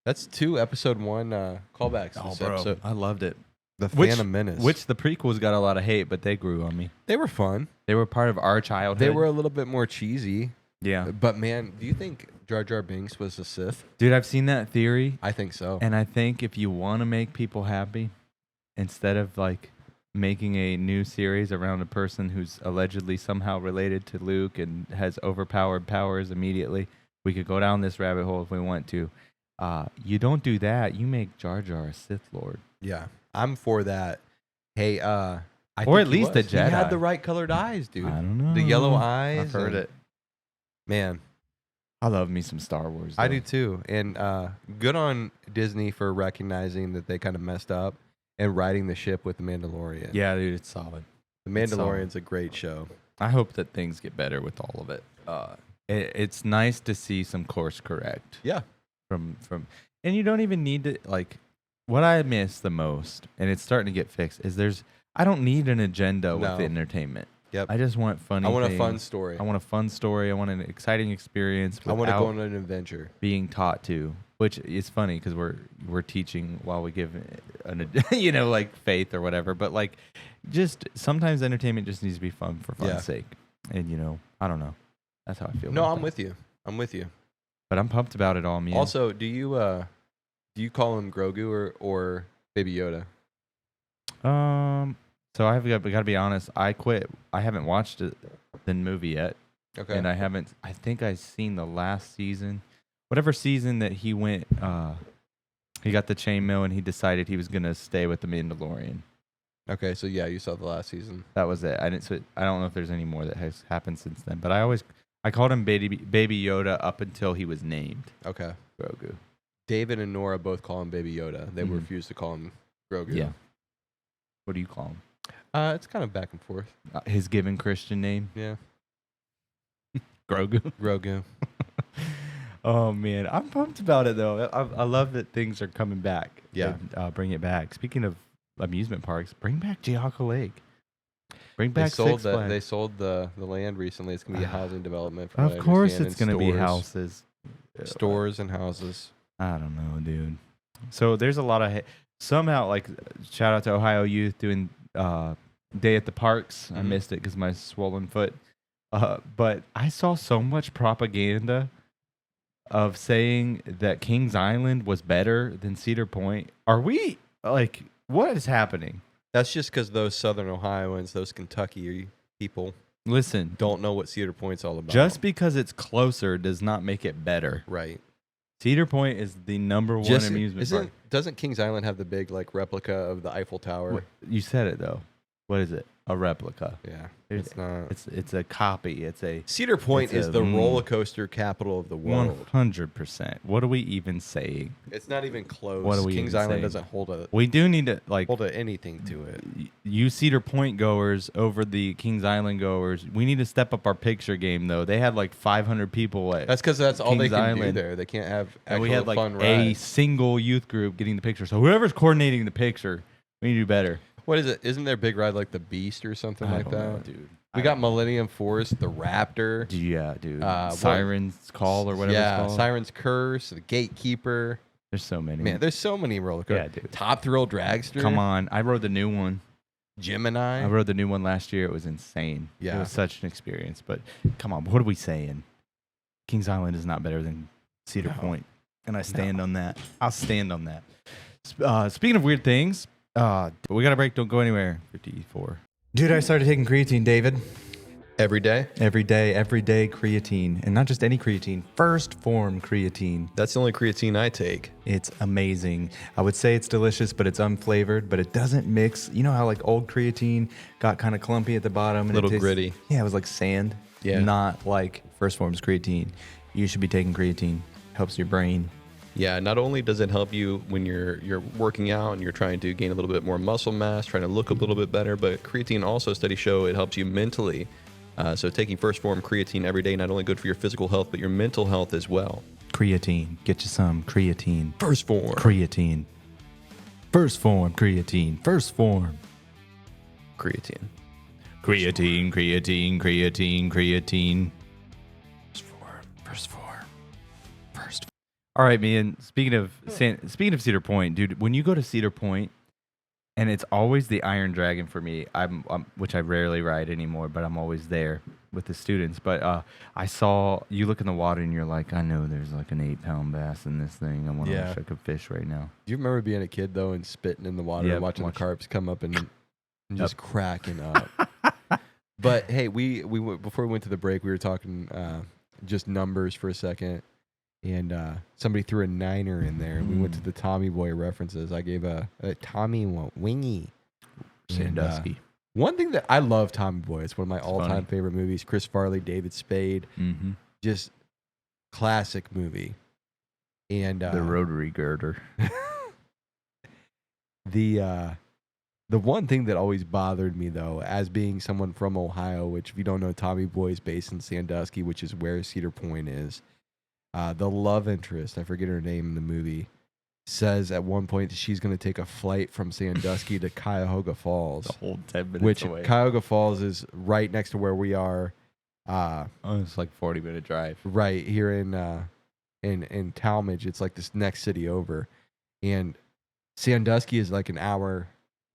That's 2 episode 1 callbacks. Oh, this bro, episode. I loved it. The Which- Phantom Menace. Which the prequels got a lot of hate, but they grew on me. they were fun. They were part of our childhood. They were a little bit more cheesy. yeah. But man, do you think Jar Jar Binks was a Sith? Dude, I've seen that theory. I think so. And I think if you want to make people happy, instead of like making a new series around a person who's allegedly somehow related to Luke and has overpowered powers immediately, we could go down this rabbit hole if we want to. You don't do that. You make Jar Jar a Sith Lord. Yeah, I'm for that. Hey, I Or think at he least a was. He had Jedi. the right colored eyes, dude. I don't know. The yellow eyes. I've heard and- it. Man, I love me some Star Wars. I though. do too. And good on Disney for recognizing that they kind of messed up and riding the ship with The Mandalorian. Yeah, dude, it's solid. The Mandalorian's a great show. I hope that things get better with all of it. It's nice to see some course correct. Yeah. From and you don't even need to like what I miss the most, and it's starting to get fixed, is I don't need an agenda with No. the entertainment. Yep. I just want funny I want a things. fun story. I want a fun story. I want an exciting experience I want to without go on an adventure. being taught to, which is funny because we're teaching while we give an like faith or whatever, but like just sometimes entertainment just needs to be fun for fun's Yeah. sake. And I don't know. That's how I feel. No, about I'm that. with you. I'm with you. But I'm pumped about it all, man. Also, do you call him Grogu or Baby Yoda? So I've got to be honest. I quit. I haven't watched the movie yet, Okay. and I haven't. I think I've seen the last season, whatever season that he went. He got the chainmail, and he decided he was gonna stay with the Mandalorian. Okay, so yeah, you saw the last season. That was it. I didn't. So I don't know if there's any more that has happened since then. But I called him Baby Yoda up until he was named Okay. Grogu. David and Nora both call him Baby Yoda. They Mhm. refuse to call him Grogu. Yeah. What do you call him? It's kind of back and forth. His given Christian name, Yeah. Grogu. Grogu. Oh man, I'm pumped about it though. I love that things are coming back. Yeah. And, bring it back. Speaking of amusement parks, bring back Geauga Lake. Bring They back sold Six Flags. They sold the land recently. It's gonna be a housing development. from Of what I course, understand, it's and gonna be stores. houses, Stores and houses. I don't know, dude. So there's a lot of somehow like shout out to Ohio Youth doing day at the parks. I Mhm. missed it because my swollen foot. But I saw so much propaganda of saying that Kings Island was better than Cedar Point. Are we like what is happening? That's just because those Southern Ohioans, those Kentucky people, Listen, don't know what Cedar Point's all about. just because it's closer does not make it better. right. Cedar Point is the number one amusement park. Doesn't Kings Island have the big like replica of the Eiffel Tower? You said it though. What is it? a replica. Yeah, It's it's not. It's a copy. It's a Cedar Point it's is a- the roller coaster capital of the world. 100%. What are we even saying? It's not even close. What are we Kings even Island saying? doesn't hold We do need to anything to it. you Cedar Point goers over the Kings Island goers. We need to step up our picture game though. They had like 500 people at That's because that's all they Kings can do Island. there. They can't have and actual we had like fun a rides. single youth group getting the picture. So whoever's coordinating the picture, we need to do better. What is it? Isn't there a big ride like the Beast or something I like don't that? know, dude. We got Millennium Force, the Raptor. Yeah, dude. What- Siren's Call or whatever Yeah, it's called. Siren's Curse, the Gatekeeper. There's so many. Man, there's so many roller coasters. Yeah, dude. Top Thrill Dragster. Come on. I rode the new one. Gemini. I rode the new one last year. It was insane. Yeah. It was such an experience. But come on, what are we saying? Kings Island is not better than Cedar Point. And I stand on that. I'll stand on that. Speaking of weird things, we got a break. Don't go anywhere. 54. Dude, I started taking creatine, David. Every day. Every day creatine. And not just any creatine, first form creatine. That's the only creatine I take. It's amazing. I would say it's delicious, but it's unflavored, but it doesn't mix. You know how like old creatine got kind of clumpy at the bottom? And Little gritty. Yeah, it was like sand. Yeah. Not like first form's creatine. You should be taking creatine. Helps your brain. Yeah, not only does it help you when you're working out and you're trying to gain a little bit more muscle mass, trying to look a little bit better, but creatine also, studies show it helps you mentally. So taking first form creatine every day, not only good for your physical health, but your mental health as well. Creatine. Get you some creatine. First form. Creatine. First form creatine. First form. Creatine. Creatine. First form. All right, man. Speaking of Cedar Point, dude, when you go to Cedar Point, and it's always the Iron Dragon for me. I'm which I rarely ride anymore, but I'm always there with the students. But I saw you look in the water and you're like, I know there's like an 8-pound bass in this thing. I want to wish I could fish right now. Do you remember being a kid though and spitting in the water Yeah, and watching watch- the carps come up and just cracking up? But hey, we before we went to the break, we were talking just numbers for a second, and somebody threw a 9er in there, and we went to the Tommy Boy references. I gave a Tommy Wingy. Sandusky. One thing that I love Tommy Boy. It's one of my all-time funny. favorite movies. Chris Farley, David Spade, Mm-hmm. just classic movie. And The rotary girder. the one thing that always bothered me though, as being someone from Ohio, which if you don't know, Tommy Boy is based in Sandusky, which is where Cedar Point is. The love interest, I forget her name in the movie, says at one point that she's going to take a flight from Sandusky to Cuyahoga Falls, The whole 10 minutes which away. Cuyahoga Falls is right next to where we are, It's like 40-minute drive. right here in Talmadge. It's like this next city over, and Sandusky is like an hour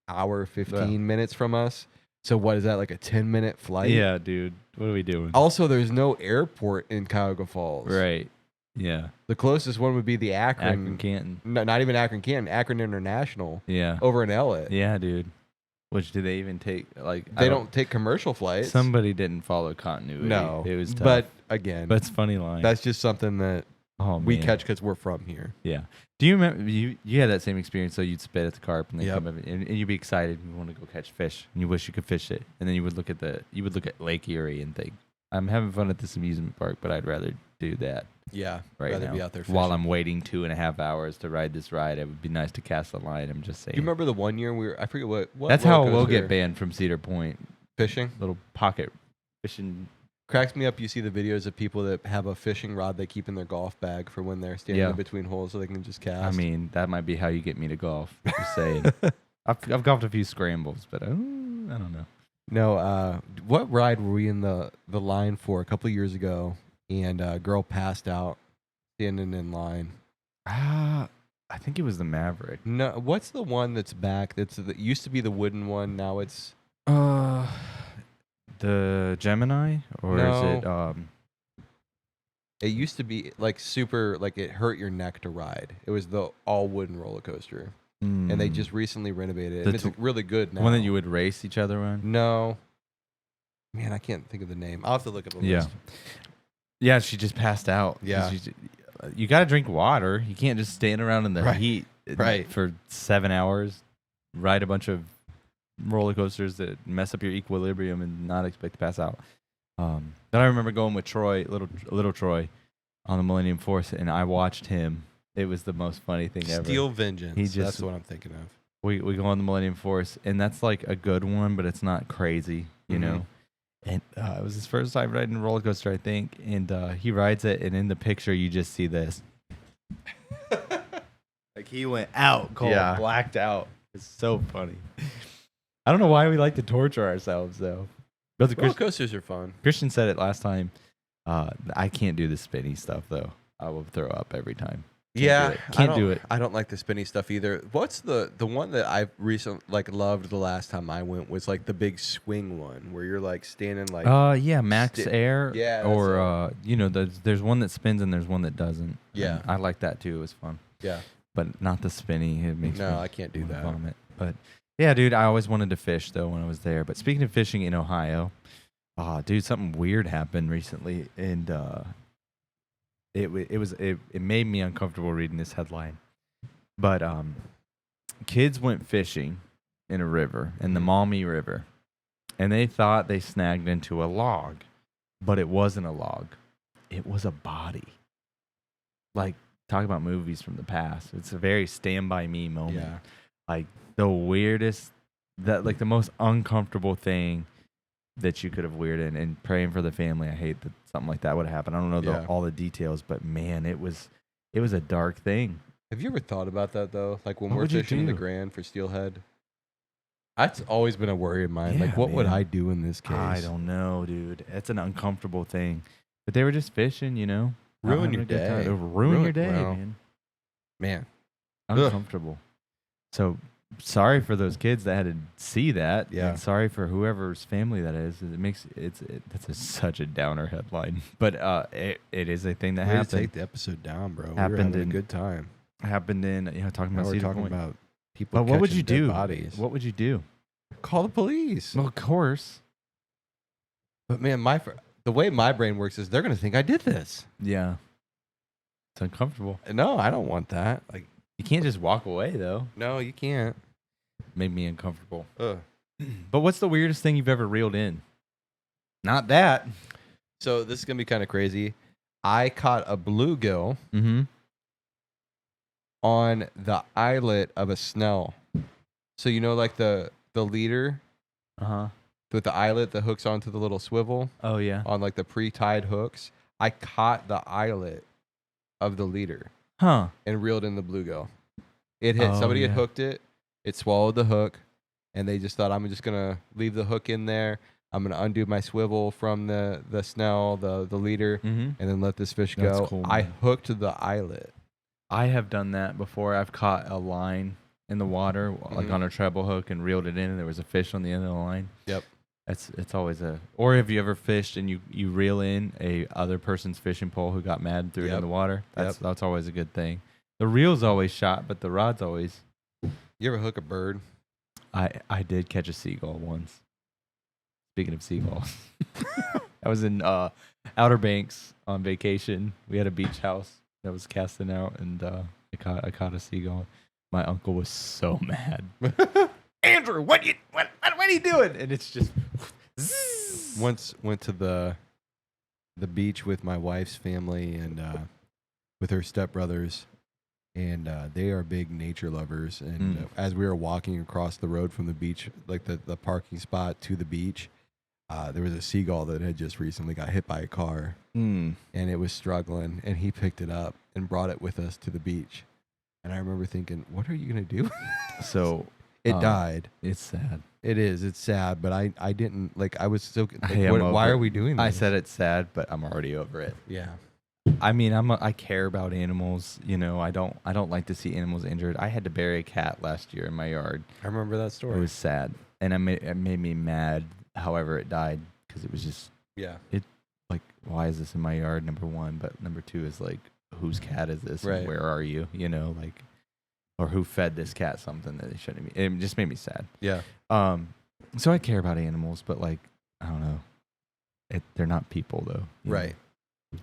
15 minutes from us. So what is that, like a 10-minute flight? Yeah, dude. What are we doing? Also, there's no airport in Cuyahoga Falls. Right. Yeah. The closest one would be the Akron, Canton. No, not even Akron, Canton. Akron International Yeah. over in Ellet. Yeah, dude. Which do they even take? Like They don't take commercial flights. Somebody didn't follow continuity. No. It was tough. But again, But it's funny line. that's just something that oh, we man. catch because we're from here. Yeah. Do you remember you had that same experience? So you'd spit at the carp and they Yep. come up and you'd be excited. You want to go catch fish and you wish you could fish it. And then you would look at Lake Erie and think, I'm having fun at this amusement park, but I'd rather do that Yeah. right rather now. be out there While fishing. I'm waiting 2.5 hours to ride this ride, it would be nice to cast a line. I'm just saying. Do you remember the one year I forget what That's how roller we'll coaster- get banned from Cedar Point. fishing? Little pocket fishing. Cracks me up. You see the videos of people that have a fishing rod they keep in their golf bag for when they're standing Yeah. in between holes so they can just cast. I mean, that might be how you get me to golf. Just saying. I've golfed a few scrambles, but I don't know. No, what ride were we in the line for a couple of years ago? And a girl passed out standing in line. I think it was the Maverick. No, what's the one that's back? It used to be the wooden one. Now it's The Gemini, or No. is it? it used to be like super, like it hurt your neck to ride. It was the all wooden roller coaster, and they just recently renovated it. And it's really good now. one that you would race each other on. No, man, I can't think of the name. I'll have to look up the Yeah. list. Yeah, she just passed out. 'Cause Yeah. you got to drink water. You can't just stand around in the Right. heat Right. for 7 hours, ride a bunch of roller coasters that mess up your equilibrium and not expect to pass out. Then I remember going with Troy, little Troy, on the Millennium Force, and I watched him. It was the most funny thing ever. Steel Vengeance. He just- That's what I'm thinking of. We go on the Millennium Force, and that's like a good one, but it's not crazy, you know. And it was his first time riding a roller coaster, I think, and he rides it, and in the picture you just see this. Like he went out cold, Yeah. blacked out. It's so funny. I don't know why we like to torture ourselves though. But the Roller coasters are fun. Christian said it last time. I can't do the spinny stuff though. I will throw up every time. Can't do it. I don't like the spinny stuff either. What's the one that I've recently loved the last time I went was like the big swing one where you're like standing like Yeah, Max Air. Yeah, that's Or there's one that spins and there's one that doesn't. Yeah. And I like that too. It was fun. yeah. But not the spinny. It makes me I can't do wanna that. vomit. But yeah, dude, I always wanted to fish though when I was there. But speaking of fishing in Ohio, dude, something weird happened recently, and it made me uncomfortable reading this headline. But kids went fishing in a river, in the Maumee River, and they thought they snagged into a log, but it wasn't a log. It was a body. Like, talk about movies from the past. It's a very Stand By Me moment. Yeah. Like the weirdest, the most uncomfortable thing that you could have weirded, and praying for the family. I hate that something like that would happen. I don't know all the details, but man, it was a dark thing. Have you ever thought about that though? Like when What we're would you fishing in the do? Grand for steelhead? That's always been a worry of mine. Yeah, like what would man. I do in this case? I don't know, dude. It's an uncomfortable thing. But they were just fishing, you know. not Ruin having your a good time. day. It'll ruin your day, well, man. Man. Uncomfortable. So sorry for those kids that had to see that. Yeah. And sorry for whoever's family that is. Such a downer headline. But it is a thing that Way to happened. take the episode down, bro. We were Happened having in- a good time. Happened in talking Now about we're Cedar talking Point. about people. But what would catching you dead do? Bodies. What would you do? Call the police. Well, of course. But man, the way my brain works is they're gonna think I did this. Yeah. It's uncomfortable. No, I don't want that. Like, You can't just walk away though. no, you can't. Made me uncomfortable. Ugh. But what's the weirdest thing you've ever reeled in? Not that. So this is gonna be kind of crazy. I caught a bluegill Mm-hmm. on the eyelet of a snell. So you know, like the leader Uh-huh. with the eyelet that hooks onto the little swivel Oh yeah. on like the pre-tied hooks. I caught the eyelet of the leader Huh. and reeled in the bluegill. It hit. Oh, Somebody had yeah. hooked it. It swallowed the hook, and they just thought, I'm just gonna leave the hook in there. I'm gonna undo my swivel from the snell, the leader, Mm-hmm. and then let this fish That's go. cool, I man. hooked the eyelet. I have done that before. I've caught a line in the water, like Mhm. on a treble hook, and reeled it in, and there was a fish on the end of the line. Yep. It's always a. Or have you ever fished and you reel in a other person's fishing pole who got mad and threw it Yep. in the water? Yep. That's always a good thing. The reel's always shot, but the rod's always. You ever hook a bird? I did catch a seagull once. Speaking of seagulls, I was in Outer Banks on vacation. We had a beach house that was casting out, and I caught a seagull. My uncle was so mad. Andrew, what are you doing? And it's just Once went to the beach with my wife's family and with her stepbrothers, and they are big nature lovers. And as we were walking across the road from the beach, like the parking spot to the beach, there was a seagull that had just recently got hit by a car, and it was struggling. And he picked it up and brought it with us to the beach. And I remember thinking, "What are you gonna do?" So It died. it's sad. It is. It's sad, but I didn't like. I was so. Like, Hey, I'm why over are it. we doing this? I said it's sad, but I'm already over it. Yeah. I mean, I care about animals. You know, I don't like to see animals injured. I had to bury a cat last year in my yard. I remember that It story. was sad, and it made me mad. However, it died because it was just Yeah. like, why is this in my yard? Number one, but number two is like, whose cat is this? and Right. Where are you? You know, like, or who fed this cat something that they shouldn't be? It just made me sad. Yeah. So I care about animals, but like, I don't know, they're not people though. you know, Right.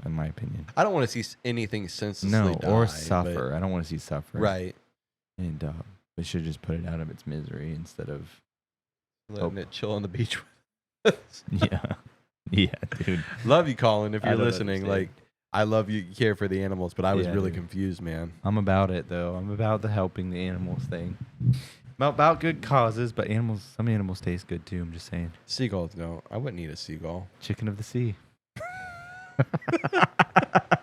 in my opinion. I don't want to see anything senselessly No, die, or but- suffer. I don't want to see suffering. Right. And they should just put it out of its misery instead of letting it chill on the beach with us. Yeah. Yeah, dude. Love you, Colin. If I you're don't listening, understand. like I love you care for the animals, but I was Yeah, really dude. confused, man. I'm about it though. I'm about the helping the animals thing. I'm about good causes, but some animals taste good too. I'm just saying. Seagulls don't. I wouldn't eat a seagull. Chicken of the sea.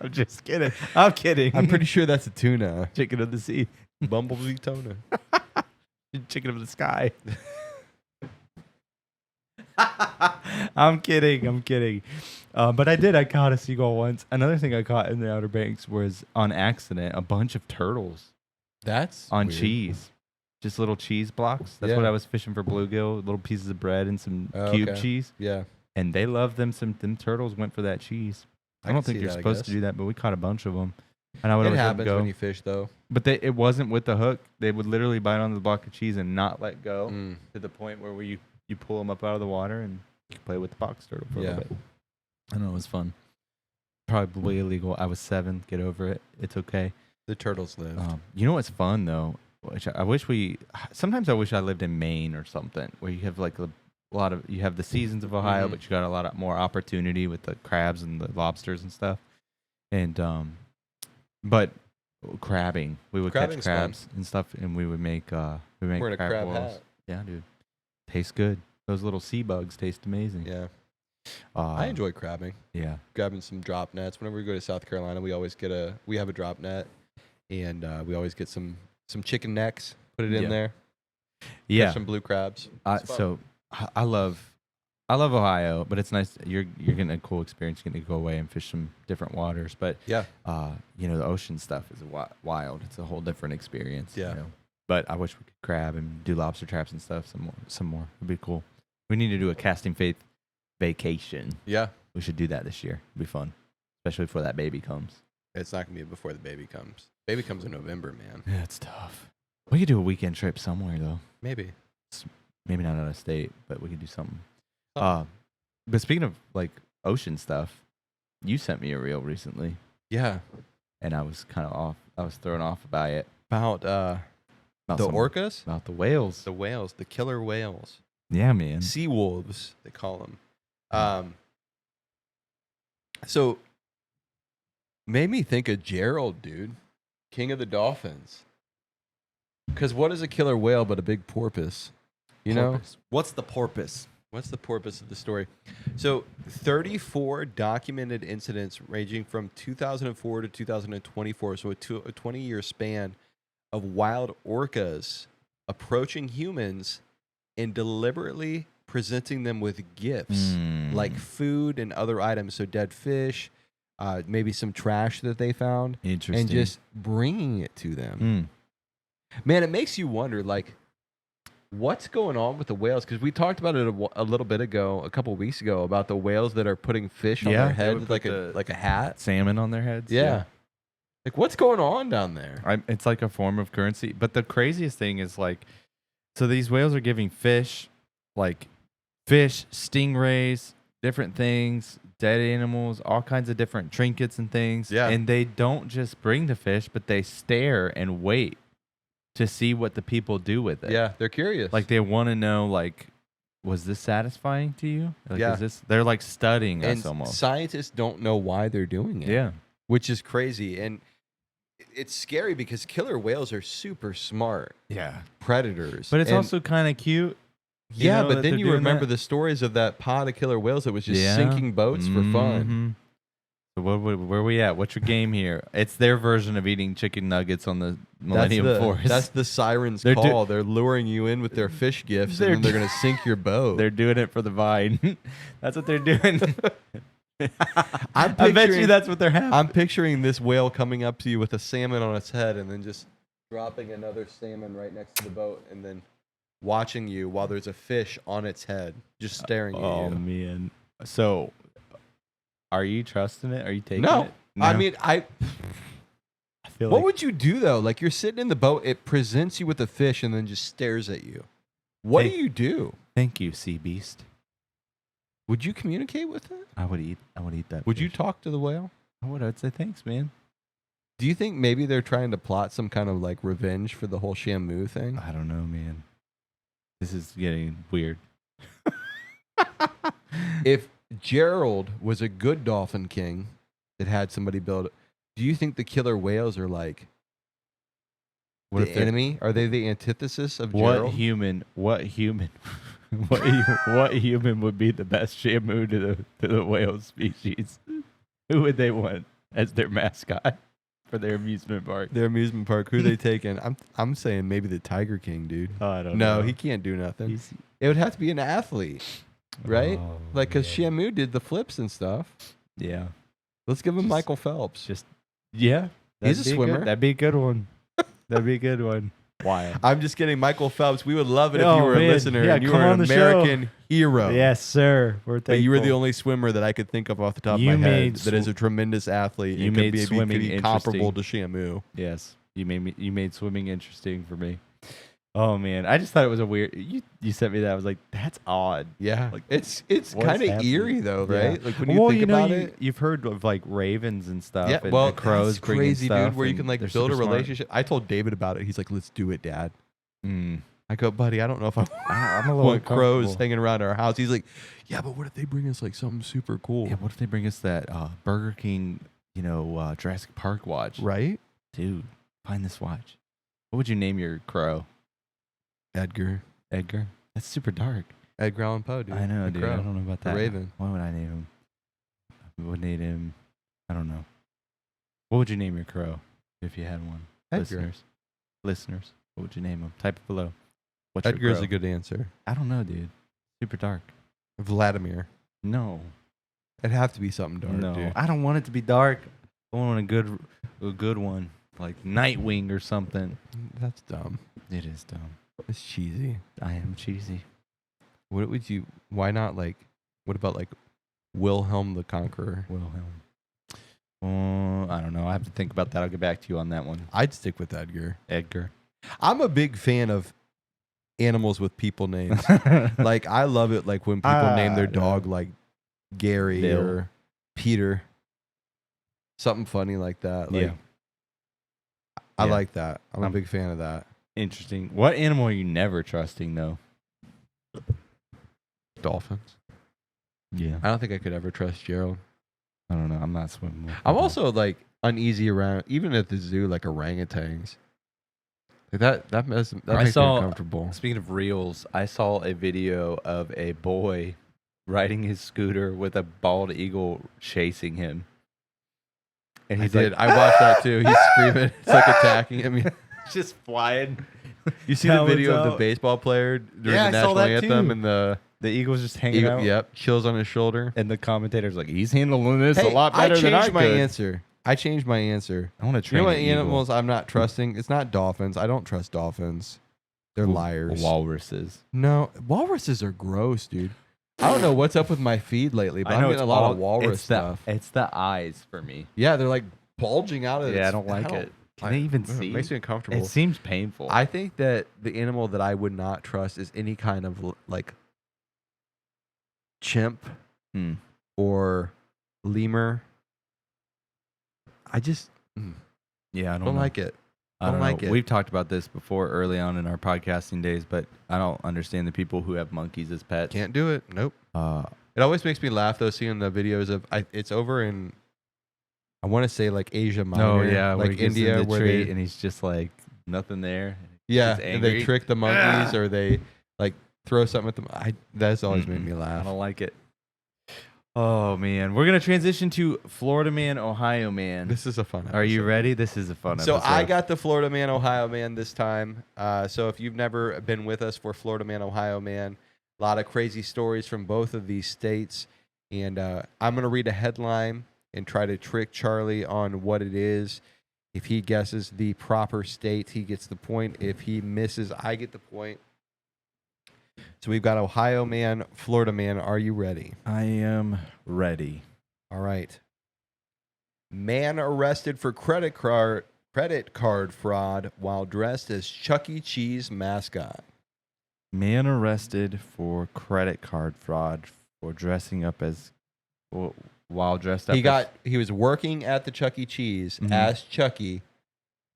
I'm just kidding. I'm kidding. I'm pretty sure that's a tuna. chicken of the sea. Bumblebee tuna. Chicken of the sky. I'm kidding. But I caught a seagull once. Another thing I caught in the Outer Banks was on accident a bunch of turtles That's on weird. cheese. Just little cheese blocks. That's what Yeah. I was fishing for bluegill, little pieces of bread and some Oh, cube okay. cheese. Yeah. And they love them. Them turtles went for that cheese. I can don't think see you're that, I supposed to guess. do that, but we caught a bunch of them. And I would It always let 'em happens go. when you fish, though. But it wasn't with the hook. They would literally bite on the block of cheese and not let go Mm. to the point where you pull them up out of the water and you can play with the box turtle for a Yeah. little bit. I don't know. It was fun. Probably illegal. I was 7. Get over it. It's okay. The turtles live. You know what's fun though? Which I wish sometimes I wish I lived in Maine or something where you have like a lot of, you have the seasons of Ohio, Mhm. but you got a lot more opportunity with the crabs and the lobsters and stuff. And, but crabbing, we would catch Crabbing's fun. crabs and stuff and we would make Wearing a crab crab boils. hat. Yeah, dude. Tastes good. Those little sea bugs taste amazing. Yeah. I enjoy crabbing. Yeah. Grabbing some drop nets. Whenever we go to South Carolina, we have a drop net, and we always get some chicken necks, put it in Yeah. there. Yeah. Catch some blue crabs. It's fun. So I love Ohio, but it's nice. You're getting a cool experience. You're getting to go away and fish some different waters. But Yeah. the ocean stuff is wild. It's a whole different experience. Yeah. You know? But I wish we could crab and do lobster traps and stuff. Some more. It'd be cool. We need to do a casting faith vacation. Yeah. We should do that this year. It'd be fun, especially before that baby comes. It's not gonna be before the baby comes. Baby comes in November, man. Yeah, it's tough. We could do a weekend trip somewhere though. Maybe. Maybe not out of state, but we could do something. Something. But speaking of like ocean stuff, you sent me a reel recently, Yeah. and I was kind of off. I was thrown off by it. About About the some- orcas, about the whales. the whales, the killer whales, Yeah, man. sea wolves, they call them. So made me think of Gerald, dude, King of the Dolphins. Because what is a killer whale but a big porpoise? You know? Porpoise. What's the porpoise? What's the purpose of the story? So, 34 documented incidents ranging from 2004 to 2024, so a 20-year span of wild orcas approaching humans and deliberately presenting them with gifts like food and other items, so dead fish, maybe some trash that they found, Interesting. and just bringing it to them. Man, it makes you wonder, like, what's going on with the whales? Because we talked about it a little bit ago, a couple weeks ago, about the whales that are putting fish on Yeah, their they head would like put a hat. salmon on their heads. Yeah. Like, what's going on down there? It's like a form of currency. But the craziest thing is like, so these whales are giving fish, stingrays, different things, dead animals, all kinds of different trinkets and things. Yeah. And they don't just bring the fish, but they stare and wait to see what the people do with it. Yeah, they're curious. Like they want to know, like, was this satisfying to you? Like, Yeah. is this? They're like studying and us almost. scientists don't know why they're doing it. Yeah. Which is crazy. And it's scary because killer whales are super smart Yeah. predators. But it's And- also kind of cute. you yeah, know, but that then they're you doing remember that. the stories of that pod of killer whales that was just Yeah. sinking boats for fun. Mhm. So where we at? What's your game here? It's their version of eating chicken nuggets on the Millennium Force. That's the siren's They're call. They're luring you in with their fish gifts, and then they're going to sink your boat. They're doing it for the vine. That's what they're doing. I'm I bet you picturing- that's what they're having. I'm picturing this whale coming up to you with a salmon on its head, and then just dropping another salmon right next to the boat, and then watching you while there's a fish on its head, just staring at Oh you. man. So, are you trusting it? Are you taking No. it? I mean, I feel what like would you do though? Like you're sitting in the boat, it presents you with a fish, and then just stares at you. What Hey. do you do? thank you, sea beast. Would you communicate with it? I would eat that. Would you fish. talk to the whale? I'd say thanks, man. Do you think maybe they're trying to plot some kind of like revenge for the whole Shamu thing? I don't know, man. This is getting weird. If Gerald was a good dolphin king that had somebody build it, do you think the killer whales are like What if the they're- enemy? Are they the antithesis of What Gerald? human? What human would be the best Shamu to the whale species? Who would they want as their mascot for their amusement park? Their amusement park. Who they taking? I'm saying maybe the Tiger King, dude. Oh, I don't No, know. he can't do nothing. He's- It would have to be an athlete, right? Oh, Like, because yeah. Shamu did the flips and stuff. Yeah. Let's give him Just- Michael Phelps. Just yeah. He's that'd a be swimmer. That'd be a good one. That'd be a good one. Why? I'm just kidding, Michael Phelps. We would love it if Oh, you were man. a listener Yeah, and you come were on an the show. American hero. Yes, sir. We're But you were the thankful. only swimmer that I could think of off the top of You my head made that is a tremendous athlete. you and made could be swimming could be comparable to Shamu. Yes, you made swimming interesting for me. Oh man, I just thought it was a weird. You sent me that. I was like, that's odd. Yeah, Like, it's what's kind of happening? eerie though, right? Yeah. Like when you well, think you know, about it. you've heard of like ravens and stuff. Yeah, and well, crows that's bringing crazy, stuff, dude. Where you and can like they're build a super smart. relationship. I told David about it. He's like, "Let's do it, Dad." Mm. I go, buddy. I don't know if I I'm a little want crows uncomfortable. hanging around our house. He's like, "Yeah, but what if they bring us like something super cool?" Yeah, what if they bring us that Burger King, Jurassic Park watch? Right, Dude, find this watch. What would you name your crow? Edgar That's super dark. Allan Poe, dude. I know, The dude. crow. I don't know about The that. raven. What would I name him? I would name him. I don't know. What would you name your crow if you had one? Edgar. Listeners, what would you name him? Type it below. What's your Edgar's crow? a good answer. I don't know, dude. Super dark. Vladimir. No, It'd have to be something dark, no. dude. I don't want it to be dark. I want a good one, like Nightwing or something. That's dumb. It is dumb. It's cheesy. I am cheesy. What would you? Why not like? What about like Wilhelm the Conqueror? Wilhelm. I don't know. I have to think about that. I'll get back to you on that one. I'd stick with Edgar. Edgar. I'm a big fan of animals with people names. Like I love it. Like when people name their dog like Gary Bill. or Peter. Something funny like that. Like, Yeah. I Yeah. like that. I'm a Um, big fan of that. Interesting. What animal are you never trusting though? Dolphins. Yeah. I don't think I could ever trust Gerald. I don't know. I'm not swimming with I'm them. also like uneasy around, even at the zoo, like orangutans. Like that makes me uncomfortable. Speaking of reels, I saw a video of a boy riding his scooter with a bald eagle chasing him. And I he's did. like, I watched that too. He's screaming. It's like attacking him. just flying. You see the Helmets video of the out. baseball player during Yeah, the I saw national that anthem too. and the The eagle's just hanging eagle, out. yep, chills on his shoulder. And the commentator's like, he's handling this Hey, a lot better I than I changed my could. answer. I changed my answer. I want to You train know what an eagle. animals I'm not trusting? It's not dolphins. I don't trust dolphins. They're liars. Walruses. No, walruses are gross, dude. I don't know what's up with my feed lately, but I I'm know getting a it's lot all- of walrus it's stuff. It's the eyes for me. Yeah, they're like bulging out of it. Yeah, I don't like it. Can they even see? It makes me uncomfortable. It seems painful. I think that the animal that I would not trust is any kind of like chimp Hmm. or lemur. I just Yeah, I don't know. like it. I don't don't like know. it. We've talked about this before early on in our podcasting days, but I don't understand the people who have monkeys as pets. Can't do it. Nope. It always makes me laugh though, seeing the videos of it's over in, I want to say like Asia Minor, Oh yeah, where he like gives them India, the where treat they, and he's just like nothing there. yeah, He's and they angry. trick the monkeys or they like throw something at them. That's always made Mm-mm. me I laugh. don't like it. Oh man, we're gonna transition to Florida man, Ohio man. This is a fun. Are you episode. ready? This is a fun So episode. I got the Florida Man, Ohio Man this time. So if you've never been with us for Florida Man, Ohio Man, a lot of crazy stories from both of these states. And I'm going to read a headline and try to trick Charlie on what it is. If he guesses the proper state, he gets the point. If he misses, I get the point. So we've got Ohio Man, Florida Man. Are you ready? I am ready. All right. Man arrested for credit card fraud while dressed as Chuck E. Cheese mascot. Man arrested for credit card fraud for dressing up as while dressed up. He was working at the Chuck E. Cheese Mhm. as Chucky,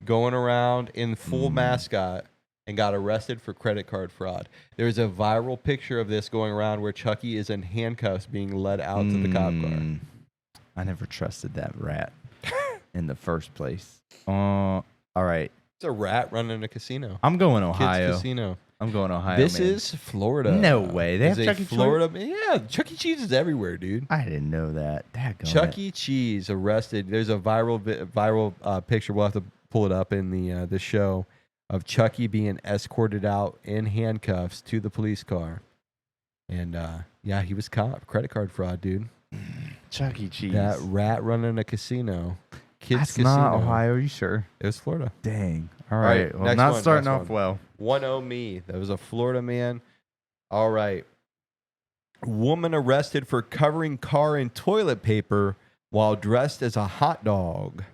going around in full Mm. mascot, and got arrested for credit card fraud. There's a viral picture of this going around where Chucky is in handcuffs being led out to the cop car. I never trusted that rat in the first place. All right. It's a rat running a casino. I'm going Kids Ohio. casino. I'm going Ohio. This man. is Florida. No way. They It's have a Chuck E. Cheese? Florida. Yeah, Chuck E. Cheese is everywhere, dude. I didn't know that. Chuck E. Cheese arrested. There's a viral picture. We'll have to pull it up in the show of Chucky being escorted out in handcuffs to the police car, and yeah, he was caught. Credit card fraud, dude. Chuck E. Cheese. That rat running a casino. Kids That's casino. not Ohio. Are you sure? It was Florida. Dang. All right, right. Well, next not one, starting next off one. well. 1-0 me. That was a Florida man. All right. Woman arrested for covering car in toilet paper while dressed as a hot dog.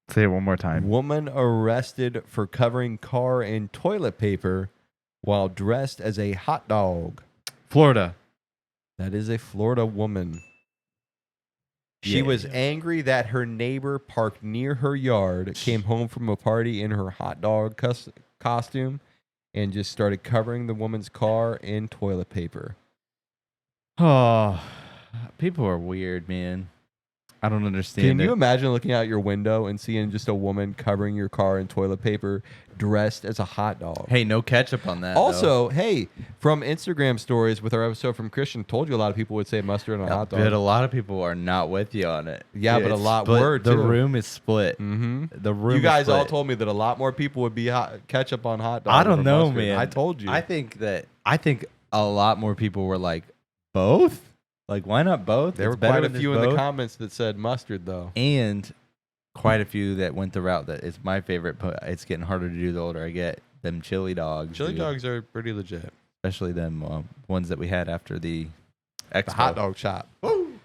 Say it one more time. Woman arrested for covering car in toilet paper while dressed as a hot dog. Florida. That is a Florida woman. She was angry that her neighbor parked near her yard, came home from a party in her hot dog costume, and just started covering the woman's car in toilet paper. Oh, people are weird, man. I don't understand. Can you it. imagine looking out your window and seeing just a woman covering your car in toilet paper dressed as a hot dog? Hey, no ketchup on that. Also, hey, from Instagram stories with our episode from Christian, told you a lot of people would say mustard on a hot dog. But a lot of people are not with you on it. Yeah, but a it's lot split. were, The too. room is split. Mm-hmm. The room. You is guys all split. told me that a lot more people would be ketchup on hot dogs. I don't than know, mustard. man. I told you. I think a lot more people were like, both? Like, why not both? There It's were quite better a than few just in the both. comments that said mustard, though. And quite a few that went the route that is my favorite. But it's getting harder to do the older I get. Them chili dogs. Chili dude. dogs are pretty legit. Especially them ones that we had after the Expo. The hot dog shop. Woo!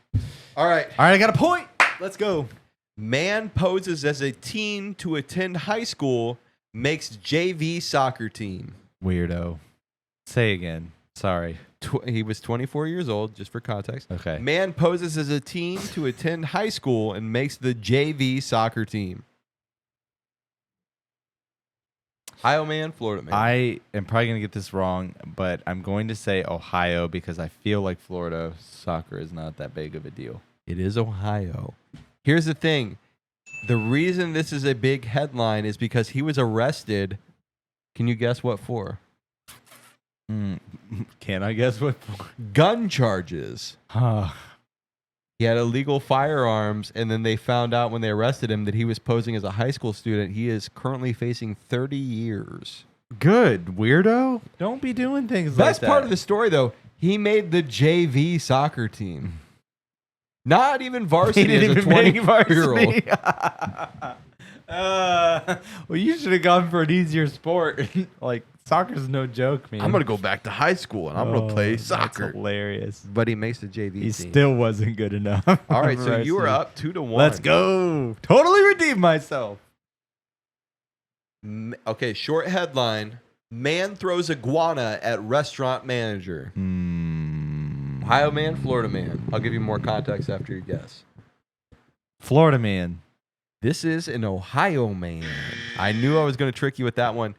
All right. All right, I got a point. Let's go. Man poses as a teen to attend high school, makes JV soccer team. Weirdo. Say again. Sorry. He was 24 years old, just for context. Okay. Man poses as a teen to attend high school and makes the JV soccer team. Ohio man, Florida man. I am probably going to get this wrong, but I'm going to say Ohio because I feel like Florida soccer is not that big of a deal. It is Ohio. Here's the thing. The reason this is a big headline is because he was arrested. Can you guess what for? Can I guess what? Gun charges. He had illegal firearms, and then they found out when they arrested him that he was posing as a high school student. He is currently facing 30 years. Good, weirdo. Don't be doing things like that. Best part of the story, though, he made the JV soccer team. Not even varsity as a 20-year-old. Well, you should have gone for an easier sport. Like, soccer's no joke, man. I'm going to go back to high school, and I'm going to play That's soccer. hilarious. But he makes the JV He team. still wasn't good enough. All right, so you were up 2-1. Let's go. Totally redeemed myself. Okay, short headline. Man throws iguana at restaurant manager. Ohio man, Florida man. I'll give you more context after you guess. Florida man. This is an Ohio man. I knew I was going to trick you with that one.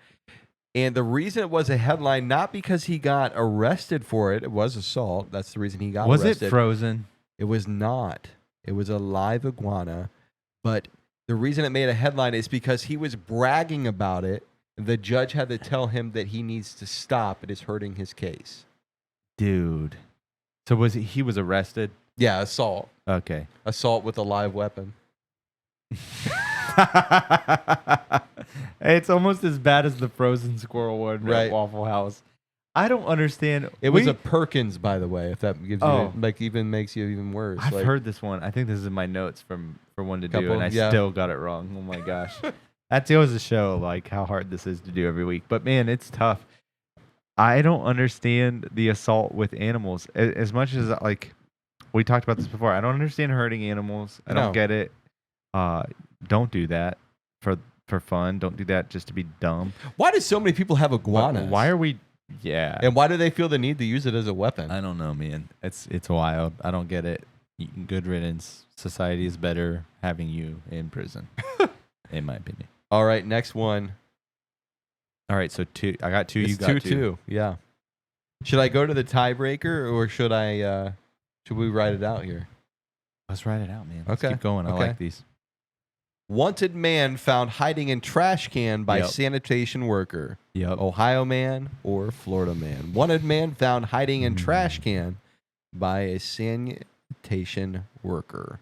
And the reason it was a headline, not because he got arrested for it. It was assault. That's the reason he got Was arrested. it frozen? It was not. It was a live iguana. But the reason it made a headline is because he was bragging about it. The judge had to tell him that he needs to stop. It is hurting his case. Dude. So he was arrested? Yeah, assault. Okay. Assault with a live weapon. It's almost as bad as the frozen squirrel one Right. at Waffle House. I don't understand. It was a Perkins, by the way, if that gives Oh. you, like, even makes you even worse. I've Like, heard this one. I think this is in my notes for one to do, Couple, and I yeah. still got it wrong. Oh my gosh. That goes to show like how hard this is to do every week. But man, it's tough. I don't understand the assault with animals as much as like we talked about this before. I don't understand hurting animals. I don't No. get it. Don't do that for fun. Don't do that just to be dumb. Why do so many people have iguanas? Why are we? Yeah. And why do they feel the need to use it as a weapon? I don't know, man. It's wild. I don't get it. Good riddance. Society is better having you in prison, in my opinion. All right, next one. All right, so two. I got two. It's You got two. Yeah. Should I go to the tiebreaker or should I? Should we write it out here? Let's write it out, man. Let's Okay. keep going. I Okay. like these. Wanted man found hiding in trash can by Yep. sanitation worker. Yep. Ohio man or Florida man. Wanted man found hiding in trash can by a sanitation worker.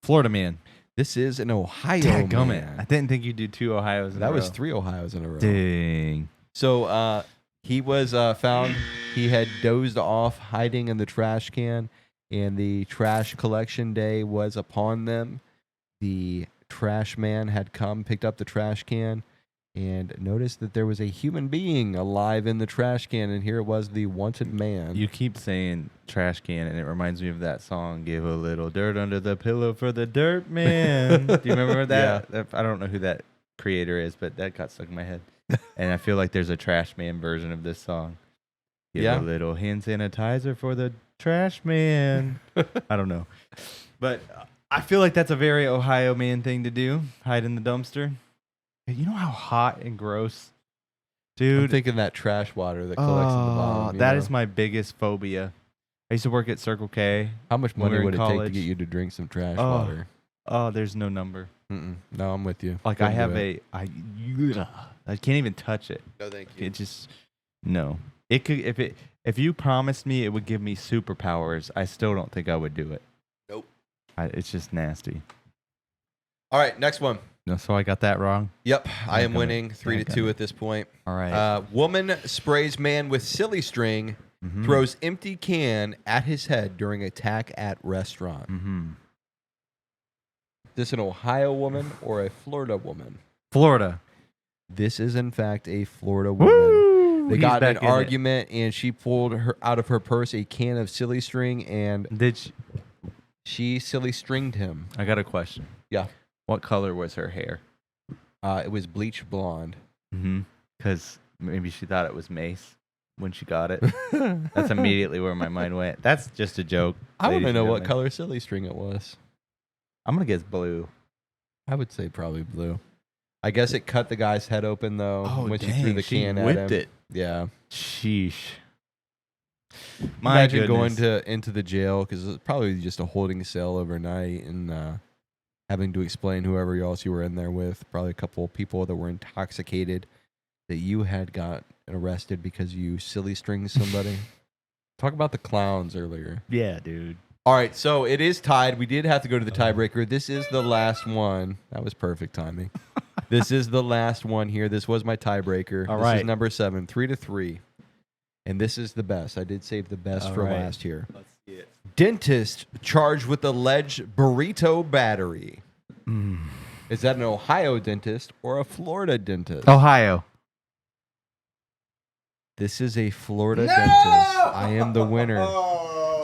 Florida man. This is an Ohio Dadgummit. I man. didn't think you do two Ohio's. That was 3 Ohio's in a row. Dang. So he was found. He had dozed off hiding in the trash can, and the trash collection day was upon them. The trash man had come, picked up the trash can, and noticed that there was a human being alive in the trash can, and here it was, the wanted man. You keep saying trash can, and it reminds me of that song, Give a Little Dirt Under the Pillow for the Dirt Man. Do you remember that? I don't know who that creator is, but that got stuck in my head. And I feel like there's a trash man version of this song. Give Yeah. a little hand sanitizer for the trash man. I don't know. But I feel like that's a very Ohio man thing to do, hide in the dumpster. You know how hot and gross, I'm dude. thinking that trash water that collects at the bottom. That is my biggest phobia. I used to work at Circle K. How much when we money were would in it take to college. get you to drink some trash Oh. water? Oh, there's no number. No, I'm with you. Like I Couldn't have do it. I can't even touch it. No, thank It just no. It could if you promised me it would give me superpowers. I still don't think I would do it. Nope. It's just nasty. All right, next one. No, so I got that wrong. Yep, I am Dadgummit. winning 3-2 Dadgummit. at this point. All right. Woman sprays man with silly string, Mhm. throws empty can at his head during attack at restaurant. Mhm. Is this an Ohio woman or a Florida woman? Florida. This is, in fact, a Florida woman. Woo! They He's got in back an it. argument, and she pulled her out of her purse a can of silly string, and Did she silly stringed him. I got a question. Yeah. What color was her hair? It was bleach blonde. Because maybe she thought it was mace when she got it. That's immediately where my mind went. That's just a joke. I want ladies to and know what gentlemen. color silly string it was. I'm gonna guess blue. I would say probably blue. I guess it cut the guy's head open though when she threw the can at him. whipped it. Yeah. Sheesh. Imagine going into the jail because it's probably just a holding cell overnight and having to explain whoever else you were in there with. Probably a couple of people that were intoxicated that you had got arrested because you silly stringed somebody. Talk about the clowns earlier. Yeah, dude. All right, so it is tied. We did have to go to the tiebreaker. This is the last one. That was perfect timing. This is the last one here. This was my tiebreaker. All This right. is number 7, 3-3. And this is the best. I did save the best All for right. last here. Let's see it. Dentist charged with alleged burrito battery. Is that an Ohio dentist or a Florida dentist? Ohio. This is a Florida dentist. I am the winner.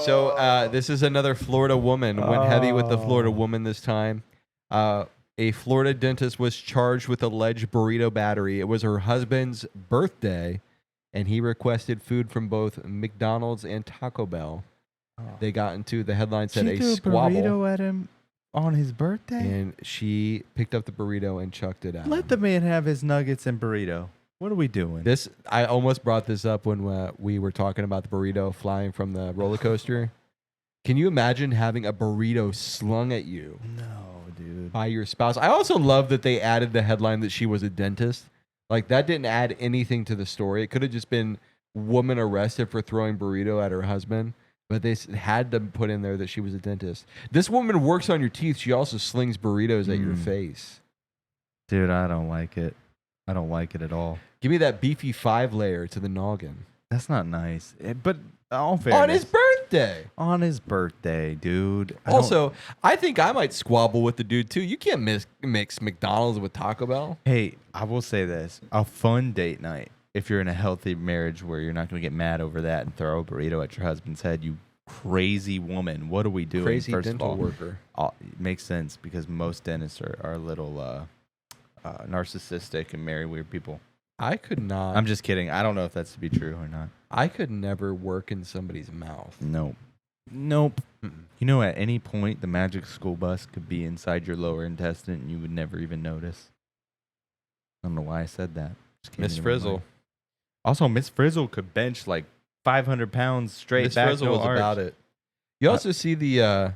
So this is another Florida woman. Went heavy with the Florida woman this time. A Florida dentist was charged with alleged burrito battery. It was her husband's birthday, and he requested food from both McDonald's and Taco Bell. They got into the headline said She a threw squabble, a burrito at him on his birthday. and she picked up the burrito and chucked it at him. Let the man have his nuggets and burrito. What are we doing? This I almost brought this up when we were talking about the burrito flying from the roller coaster. Can you imagine having a burrito slung at you No, dude. by your spouse? I also love that they added the headline that she was a dentist. Like that didn't add anything to the story. It could have just been woman arrested for throwing burrito at her husband, but they had to put in there that she was a dentist. This woman works on your teeth. She also slings burritos at your face. Dude, I don't like it. I don't like it at all. Give me that beefy 5-layer to the noggin. That's not nice. But all On fairness, his birthday. on his birthday, dude. Also, I think I might squabble with the dude too. You can't mix McDonald's with Taco Bell. Hey, I will say this: a fun date night. If you're in a healthy marriage where you're not going to get mad over that and throw a burrito at your husband's head, you crazy woman. What are we doing? Crazy First dental of all, worker. It makes sense because most dentists are a little narcissistic and marry weird people. I could not. I'm just kidding. I don't know if that's to be true or not. I could never work in somebody's mouth. Nope. You know, at any point, the magic school bus could be inside your lower intestine and you would never even notice. I don't know why I said that. Just came Miss into my Frizzle. mind. Also, Miss Frizzle could bench like 500 pounds straight Miss back. Frizzle no was arch. about it. You also see the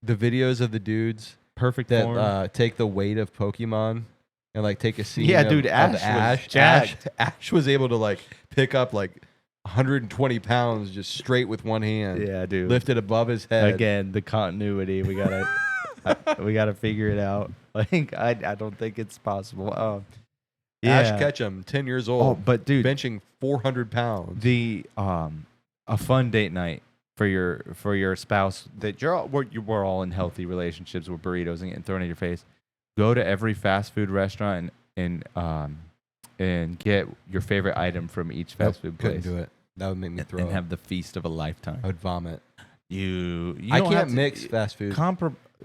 videos of the dudes Perfect that form. take the weight of Pokemon and like take a scene. Yeah, of, dude, of Ash was jacked. Ash was able to like pick up like 120 pounds just straight with one hand. Yeah, dude. Lifted above his head. Again, the continuity. We gotta we gotta figure it out. Like I don't think it's possible. Ash Ketchum, 10 years Oh, old, but dude, benching 400 pounds. the a fun date night for your spouse that we're all in healthy relationships with burritos and getting thrown in your face. Go to every fast food restaurant and get your favorite item from each fast food place. Couldn't do it. That would make me throw and up. have the feast of a lifetime. I would vomit. You I don't can't have to- mix fast food.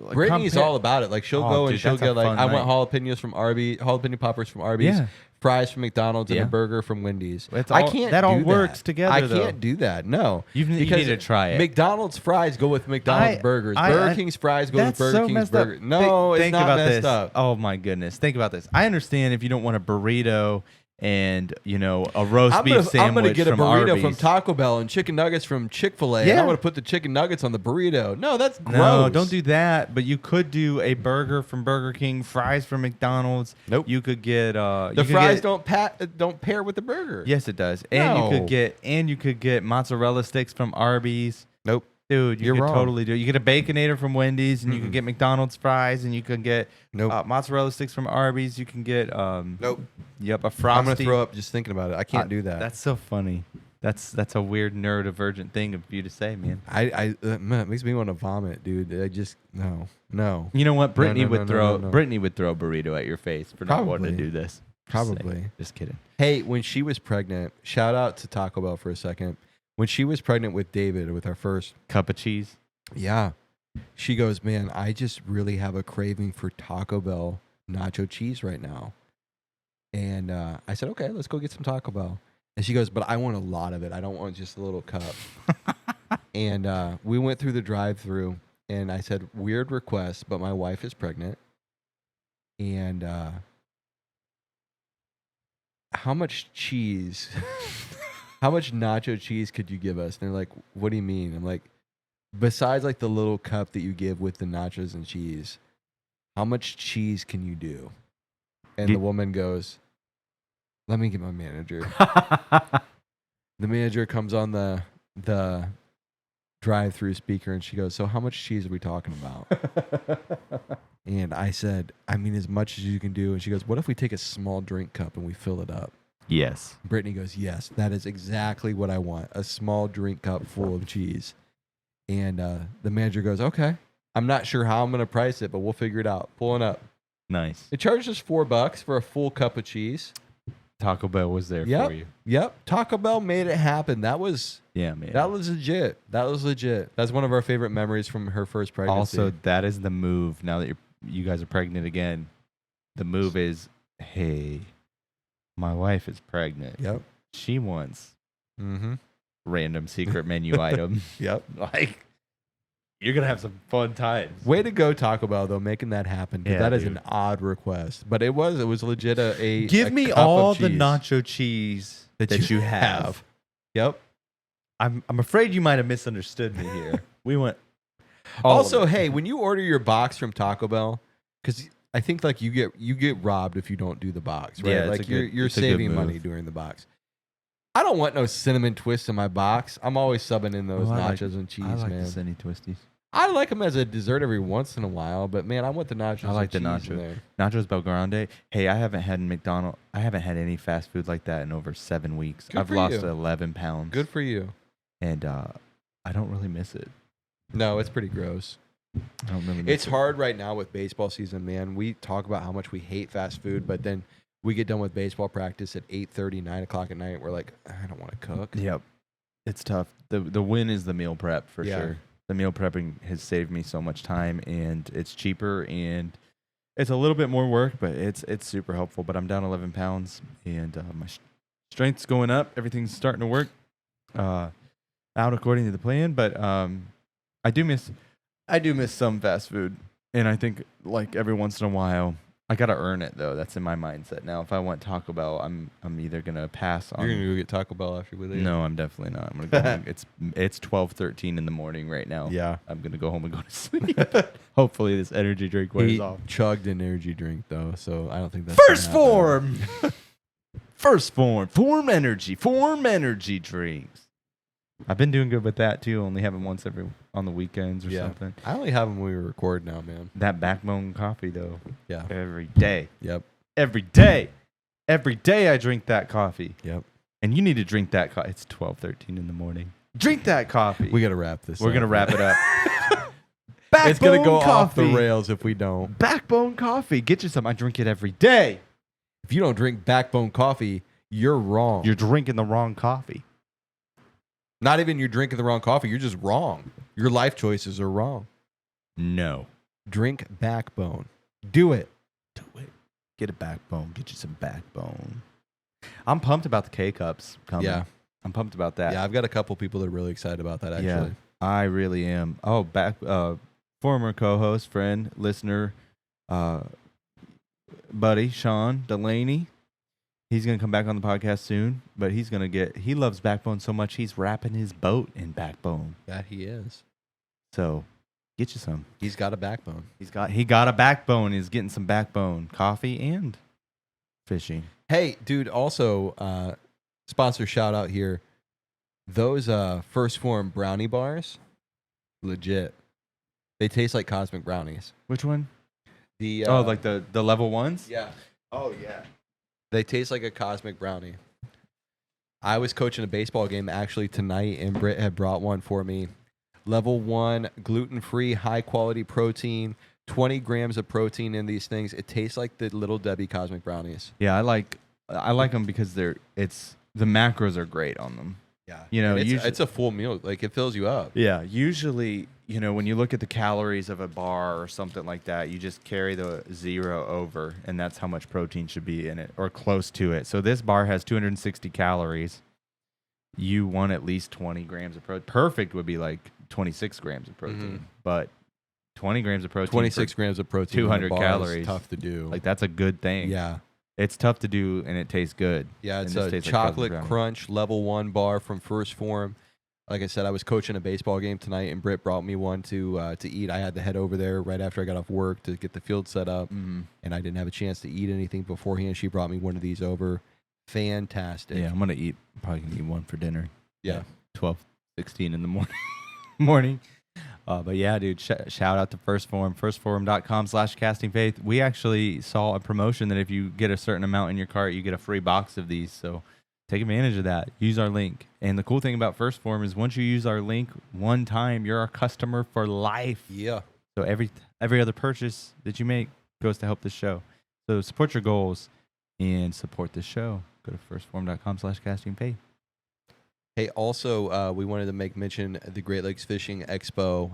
Like, Brittany's compare- all about it. Like she'll Oh, go and dude, she'll that's a get like fun I want night. jalapenos from Arby's, jalapeno poppers from Arby's, Yeah. fries from McDonald's, and Yeah. a burger from Wendy's. It's I all- can't. that all do works that. together, I though. can't do that. No, You need to try it. McDonald's fries go with McDonald's burgers. Burger King's fries go with That's Burger so King's messed up. burger. No, it's Think not about messed this. up. Oh my goodness. Think about this. I understand if you don't want a burrito and a roast beef sandwich I'm gonna get a from burrito Arby's. from Taco Bell and chicken nuggets from Chick-fil-A. And Yeah. I'm gonna put the chicken nuggets on the burrito. No, that's gross. No, don't do that. But you could do a burger from Burger King, fries from McDonald's. Nope. You could get The fries don't pair with the burger. Yes, it does. And No. you could get mozzarella sticks from Arby's. Nope. Dude, you You're could wrong. totally do it. You get a Baconator from Wendy's, and you can get McDonald's fries, and you can get Nope. mozzarella sticks from Arby's. You can get Nope. Yep, a I'm frosty. gonna throw up just thinking about it. I can't do that. That's so funny. That's a weird neurodivergent thing of you to say, man. Man, it makes me want to vomit, dude. I just no. You know what? Brittany no, would no, throw no. Brittany would throw a burrito at your face for not wanting to Probably. do this. Probably. Just kidding. Hey, when she was pregnant, shout out to Taco Bell for a second. When she was pregnant with David, with our first, Cup of cheese. yeah, she goes, man, I just really have a craving for Taco Bell nacho cheese right now. And I said, okay, let's go get some Taco Bell. And she goes, but I want a lot of it. I don't want just a little cup. And we went through the drive-thru, and I said, weird request, but my wife is pregnant. And how much cheese, how much nacho cheese could you give us? And they're like, what do you mean? I'm like, besides like the little cup that you give with the nachos and cheese, how much cheese can you do? And the woman goes, let me get my manager. The manager comes on the drive-through speaker, and she goes, so how much cheese are we talking about? And I said, I mean, as much as you can do. And she goes, what if we take a small drink cup and we fill it up? Yes. Brittany goes, yes, that is exactly what I want. A small drink cup full of cheese. And the manager goes, okay, I'm not sure how I'm going to price it, but we'll figure it out. Pulling up. Nice. It charged us $4 for a full cup of cheese. Taco Bell was there Yep. for you. Yep. Taco Bell made it happen. That was Man. That was legit. That's one of our favorite memories from her first pregnancy. Also, that is the move. Now that you guys are pregnant again, the move is, hey, my wife is pregnant. Yep. She wants Mm-hmm. random secret menu item. Yep. Like, you're gonna have some fun times. Way to go, Taco Bell, though, making that happen. 'Cause Yeah, that is dude. an odd request, but it was legit a Give a me cup all of the cheese nacho cheese that you have. Yep. I'm afraid you might have misunderstood me here. We went. all Also, of it. hey, when you order your box from Taco Bell, because I think like you get robbed if you don't do the box, right? Yeah, it's like a good- you're it's a good saving move. money during the box. I don't want no cinnamon twists in my box. I'm always subbing in those Oh, I nachos and cheese, I like man. the Cindy Twisties. I like them as a dessert every once in a while, but man, I want the nachos. I like and the cheese in nachos. there. Nachos Belgrande. Hey, I haven't had any fast food like that in over 7 weeks. Good I've for lost you. 11 pounds. Good for you. And I don't really miss it. No, it's pretty gross. I don't really miss It's it. hard right now with baseball season, man. We talk about how much we hate fast food, but then we get done with baseball practice at 8:30, 9 o'clock at night. We're like, I don't want to cook. Yep. It's tough. The win is the meal prep for Yeah. sure. The meal prepping has saved me so much time, and it's cheaper, and It's a little bit more work, but it's super helpful. But I'm down 11 pounds, and my strength's going up. Everything's starting to work out according to the plan. But I do miss some fast food, and I think like every once in a while, I gotta earn it though. That's in my mindset now. If I want Taco Bell, I'm either gonna pass on. You're gonna go get Taco Bell after we leave? No, I'm definitely not. I'm gonna go home. It's 12:13 in the morning right now. Yeah. I'm gonna go home and go to sleep. Hopefully this energy drink wears He off. chugged an energy drink though, so I don't think that's First gonna happen. Phorm. First Phorm. Phorm energy drinks. I've been doing good with that too. Only having once on the weekends or something. I only have them when we record now, man. That Backbone coffee though. Yeah. Every day. Yep. Every day. Every day I drink that coffee. Yep. And you need to drink that coffee. It's 12:13 in the morning. Drink that coffee. We got to wrap this We're up. going to wrap it up. It's going to go Backbone off the coffee. rails if we don't. Backbone coffee. Get you some. I drink it every day. If you don't drink Backbone coffee, you're wrong. You're drinking the wrong coffee. Not even you're drinking the wrong coffee. You're just wrong. Your life choices are wrong. No. Drink Backbone. Do it. Do it. Get a Backbone. Get you some Backbone. I'm pumped about the K-Cups coming. Yeah. I'm pumped about that. Yeah, I've got a couple people that are really excited about that, actually. Yeah, I really am. Oh, former co-host, friend, listener, buddy, Sean Delaney. He's going to come back on the podcast soon, but he loves Backbone so much, he's wrapping his boat in Backbone. That he is. So get you some. He's got a backbone. He got a Backbone. He's getting some Backbone coffee and fishing. Hey, dude, also, sponsor shout out here. Those First Phorm brownie bars, legit. They taste like cosmic brownies. Which one? The like the level ones? Yeah. Oh, yeah. They taste like a cosmic brownie. I was coaching a baseball game actually tonight, and Britt had brought one for me. Level 1, gluten-free, high-quality protein, 20 grams of protein in these things. It tastes like the Little Debbie cosmic brownies. Yeah, I like them because the macros are great on them. Yeah. You know, And usually, it's a full meal. Like, it fills you up. yeah, usually, you know, when you look at the calories of a bar or something like that, you just carry the 0 over, and that's how much protein should be in it or close to it. So this bar has 260 calories. You want at least 20 grams of protein. Perfect would be like 26 grams of protein, but 20 grams of protein. 26 grams of protein. 200 in a bar calories. Is tough to do. Like, that's a good thing. yeah. It's tough to do, and it tastes good. Yeah, And it's this a tastes like chocolate brownie. crunch level 1 bar from First Phorm. Like I said, I was coaching a baseball game tonight, and Britt brought me one to eat. I had to head over there right after I got off work to get the field set up, and I didn't have a chance to eat anything beforehand. She brought me one of these over. Fantastic. Yeah, I'm probably gonna eat one for dinner. Yeah. 12:16 in the morning. But yeah, dude, shout out to First Phorm, firstphorm.com/castingfaith. We actually saw a promotion that if you get a certain amount in your cart, you get a free box of these. So take advantage of that. Use our link. And the cool thing about First Phorm is once you use our link one time, you're our customer for life. Yeah. So every other purchase that you make goes to help the show. So support your goals and support the show. Go to firstphorm.com/castingfaith. Hey, also, we wanted to make mention of the Great Lakes Fishing Expo.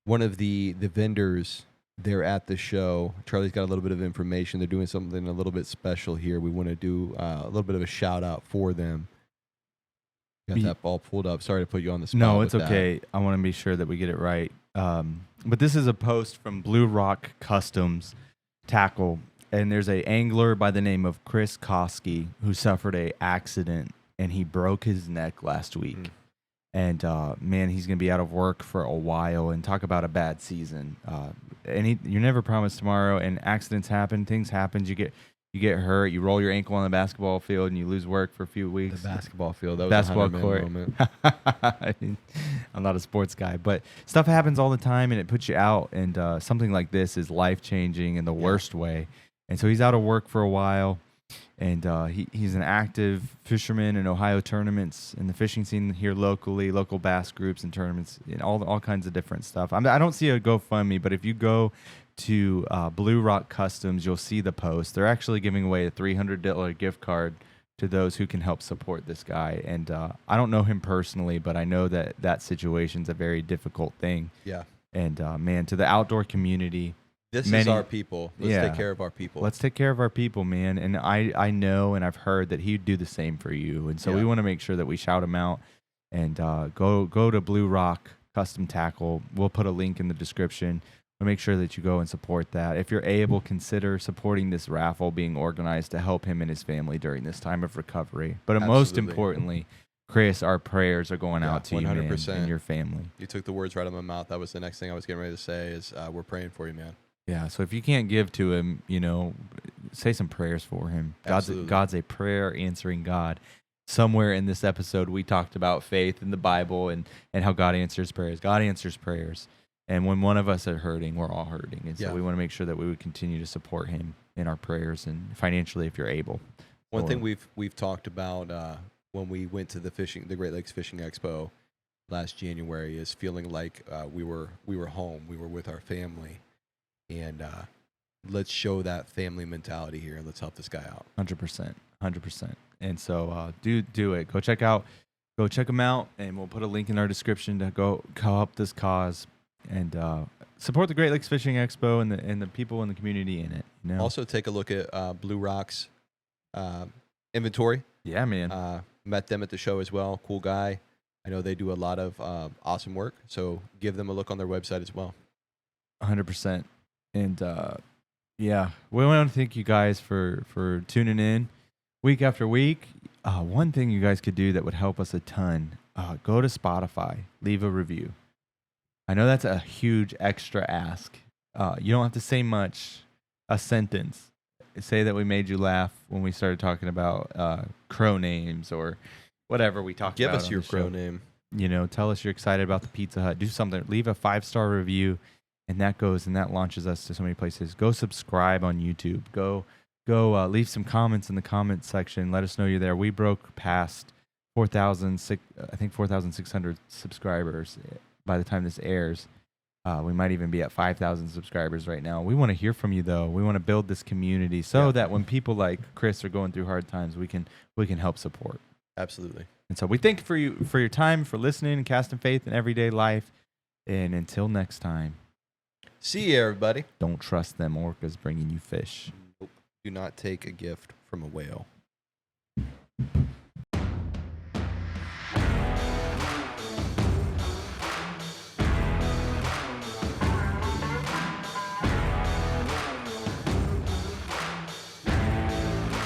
One of the vendors there at the show, Charlie's got a little bit of information. They're doing something a little bit special here. We want to do a little bit of a shout out for them. Got that all pulled up. Sorry to put you on the spot. No, it's with that. okay. I want to be sure that we get it right. But this is a post from Blue Rock Customs Tackle, and there's a angler by the name of Chris Koski who suffered a accident, and he broke his neck last week. And man, he's gonna be out of work for a while. And talk about a bad season. You're never promised tomorrow, and accidents happen. Things happen. You get hurt. You roll your ankle on the basketball field, and you lose work for a few weeks. The basketball field. That was Basketball a 100-man court. moment. I'm not a sports guy, but stuff happens all the time, and it puts you out. And something like this is life changing in the worst way. And so he's out of work for a while, and he's an active fisherman in Ohio tournaments in the fishing scene here locally, local bass groups and tournaments, and all kinds of different stuff. I don't see a GoFundMe, but if you go to Blue Rock Customs, you'll see the post. They're actually giving away a $300 gift card to those who can help support this guy. And I don't know him personally, but I know that situation's a very difficult thing. Yeah. And man, to the outdoor community, This is our people. Let's take care of our people. Let's take care of our people, man. And I know and I've heard that he'd do the same for you. And so we want to make sure that we shout him out. And go to Blue Rock Custom Tackle. We'll put a link in the description. We'll make sure that you go and support that. If you're able, consider supporting this raffle being organized to help him and his family during this time of recovery. But most importantly, Chris, our prayers are going out to 100%. You, man, and your family. You took the words right out of my mouth. That was the next thing I was getting ready to say is we're praying for you, man. Yeah, so if you can't give to him, say some prayers for him. God's a prayer answering God. Somewhere in this episode, we talked about faith in the Bible and how God answers prayers. God answers prayers. And when one of us are hurting, we're all hurting. And so we want to make sure that we would continue to support him in our prayers and financially if you're able. One thing we've talked about when we went to the Great Lakes Fishing Expo last January is feeling like we were home. We were with our family. And let's show that family mentality here and let's help this guy out. 100%. And so do it. Go check them out, and we'll put a link in our description to go help this cause and support the Great Lakes Fishing Expo and the people in the community in it. Also take a look at Blue Rock's inventory. Yeah, man. Met them at the show as well. Cool guy. I know they do a lot of awesome work, so give them a look on their website as well. 100%. And we want to thank you guys for tuning in week after week. One thing you guys could do that would help us a ton, go to Spotify, leave a review. I know that's a huge extra ask. You don't have to say much, a sentence. Say that we made you laugh when we started talking about crow names or whatever we talked about. Give us your crow name. Tell us you're excited about the Pizza Hut. Do something. Leave a 5-star review. And that launches us to so many places. Go subscribe on YouTube. Go leave some comments in the comments section. Let us know you're there. We broke past 4,600 subscribers by the time this airs. We might even be at 5,000 subscribers right now. We want to hear from you, though. We want to build this community so that when people like Chris are going through hard times, we can help support. Absolutely. And so we thank you for your time, for listening and casting faith in everyday life. And until next time. See you, everybody. Don't trust them orcas bringing you fish. Nope. Do not take a gift from a whale.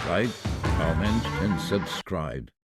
Like, comment, and subscribe.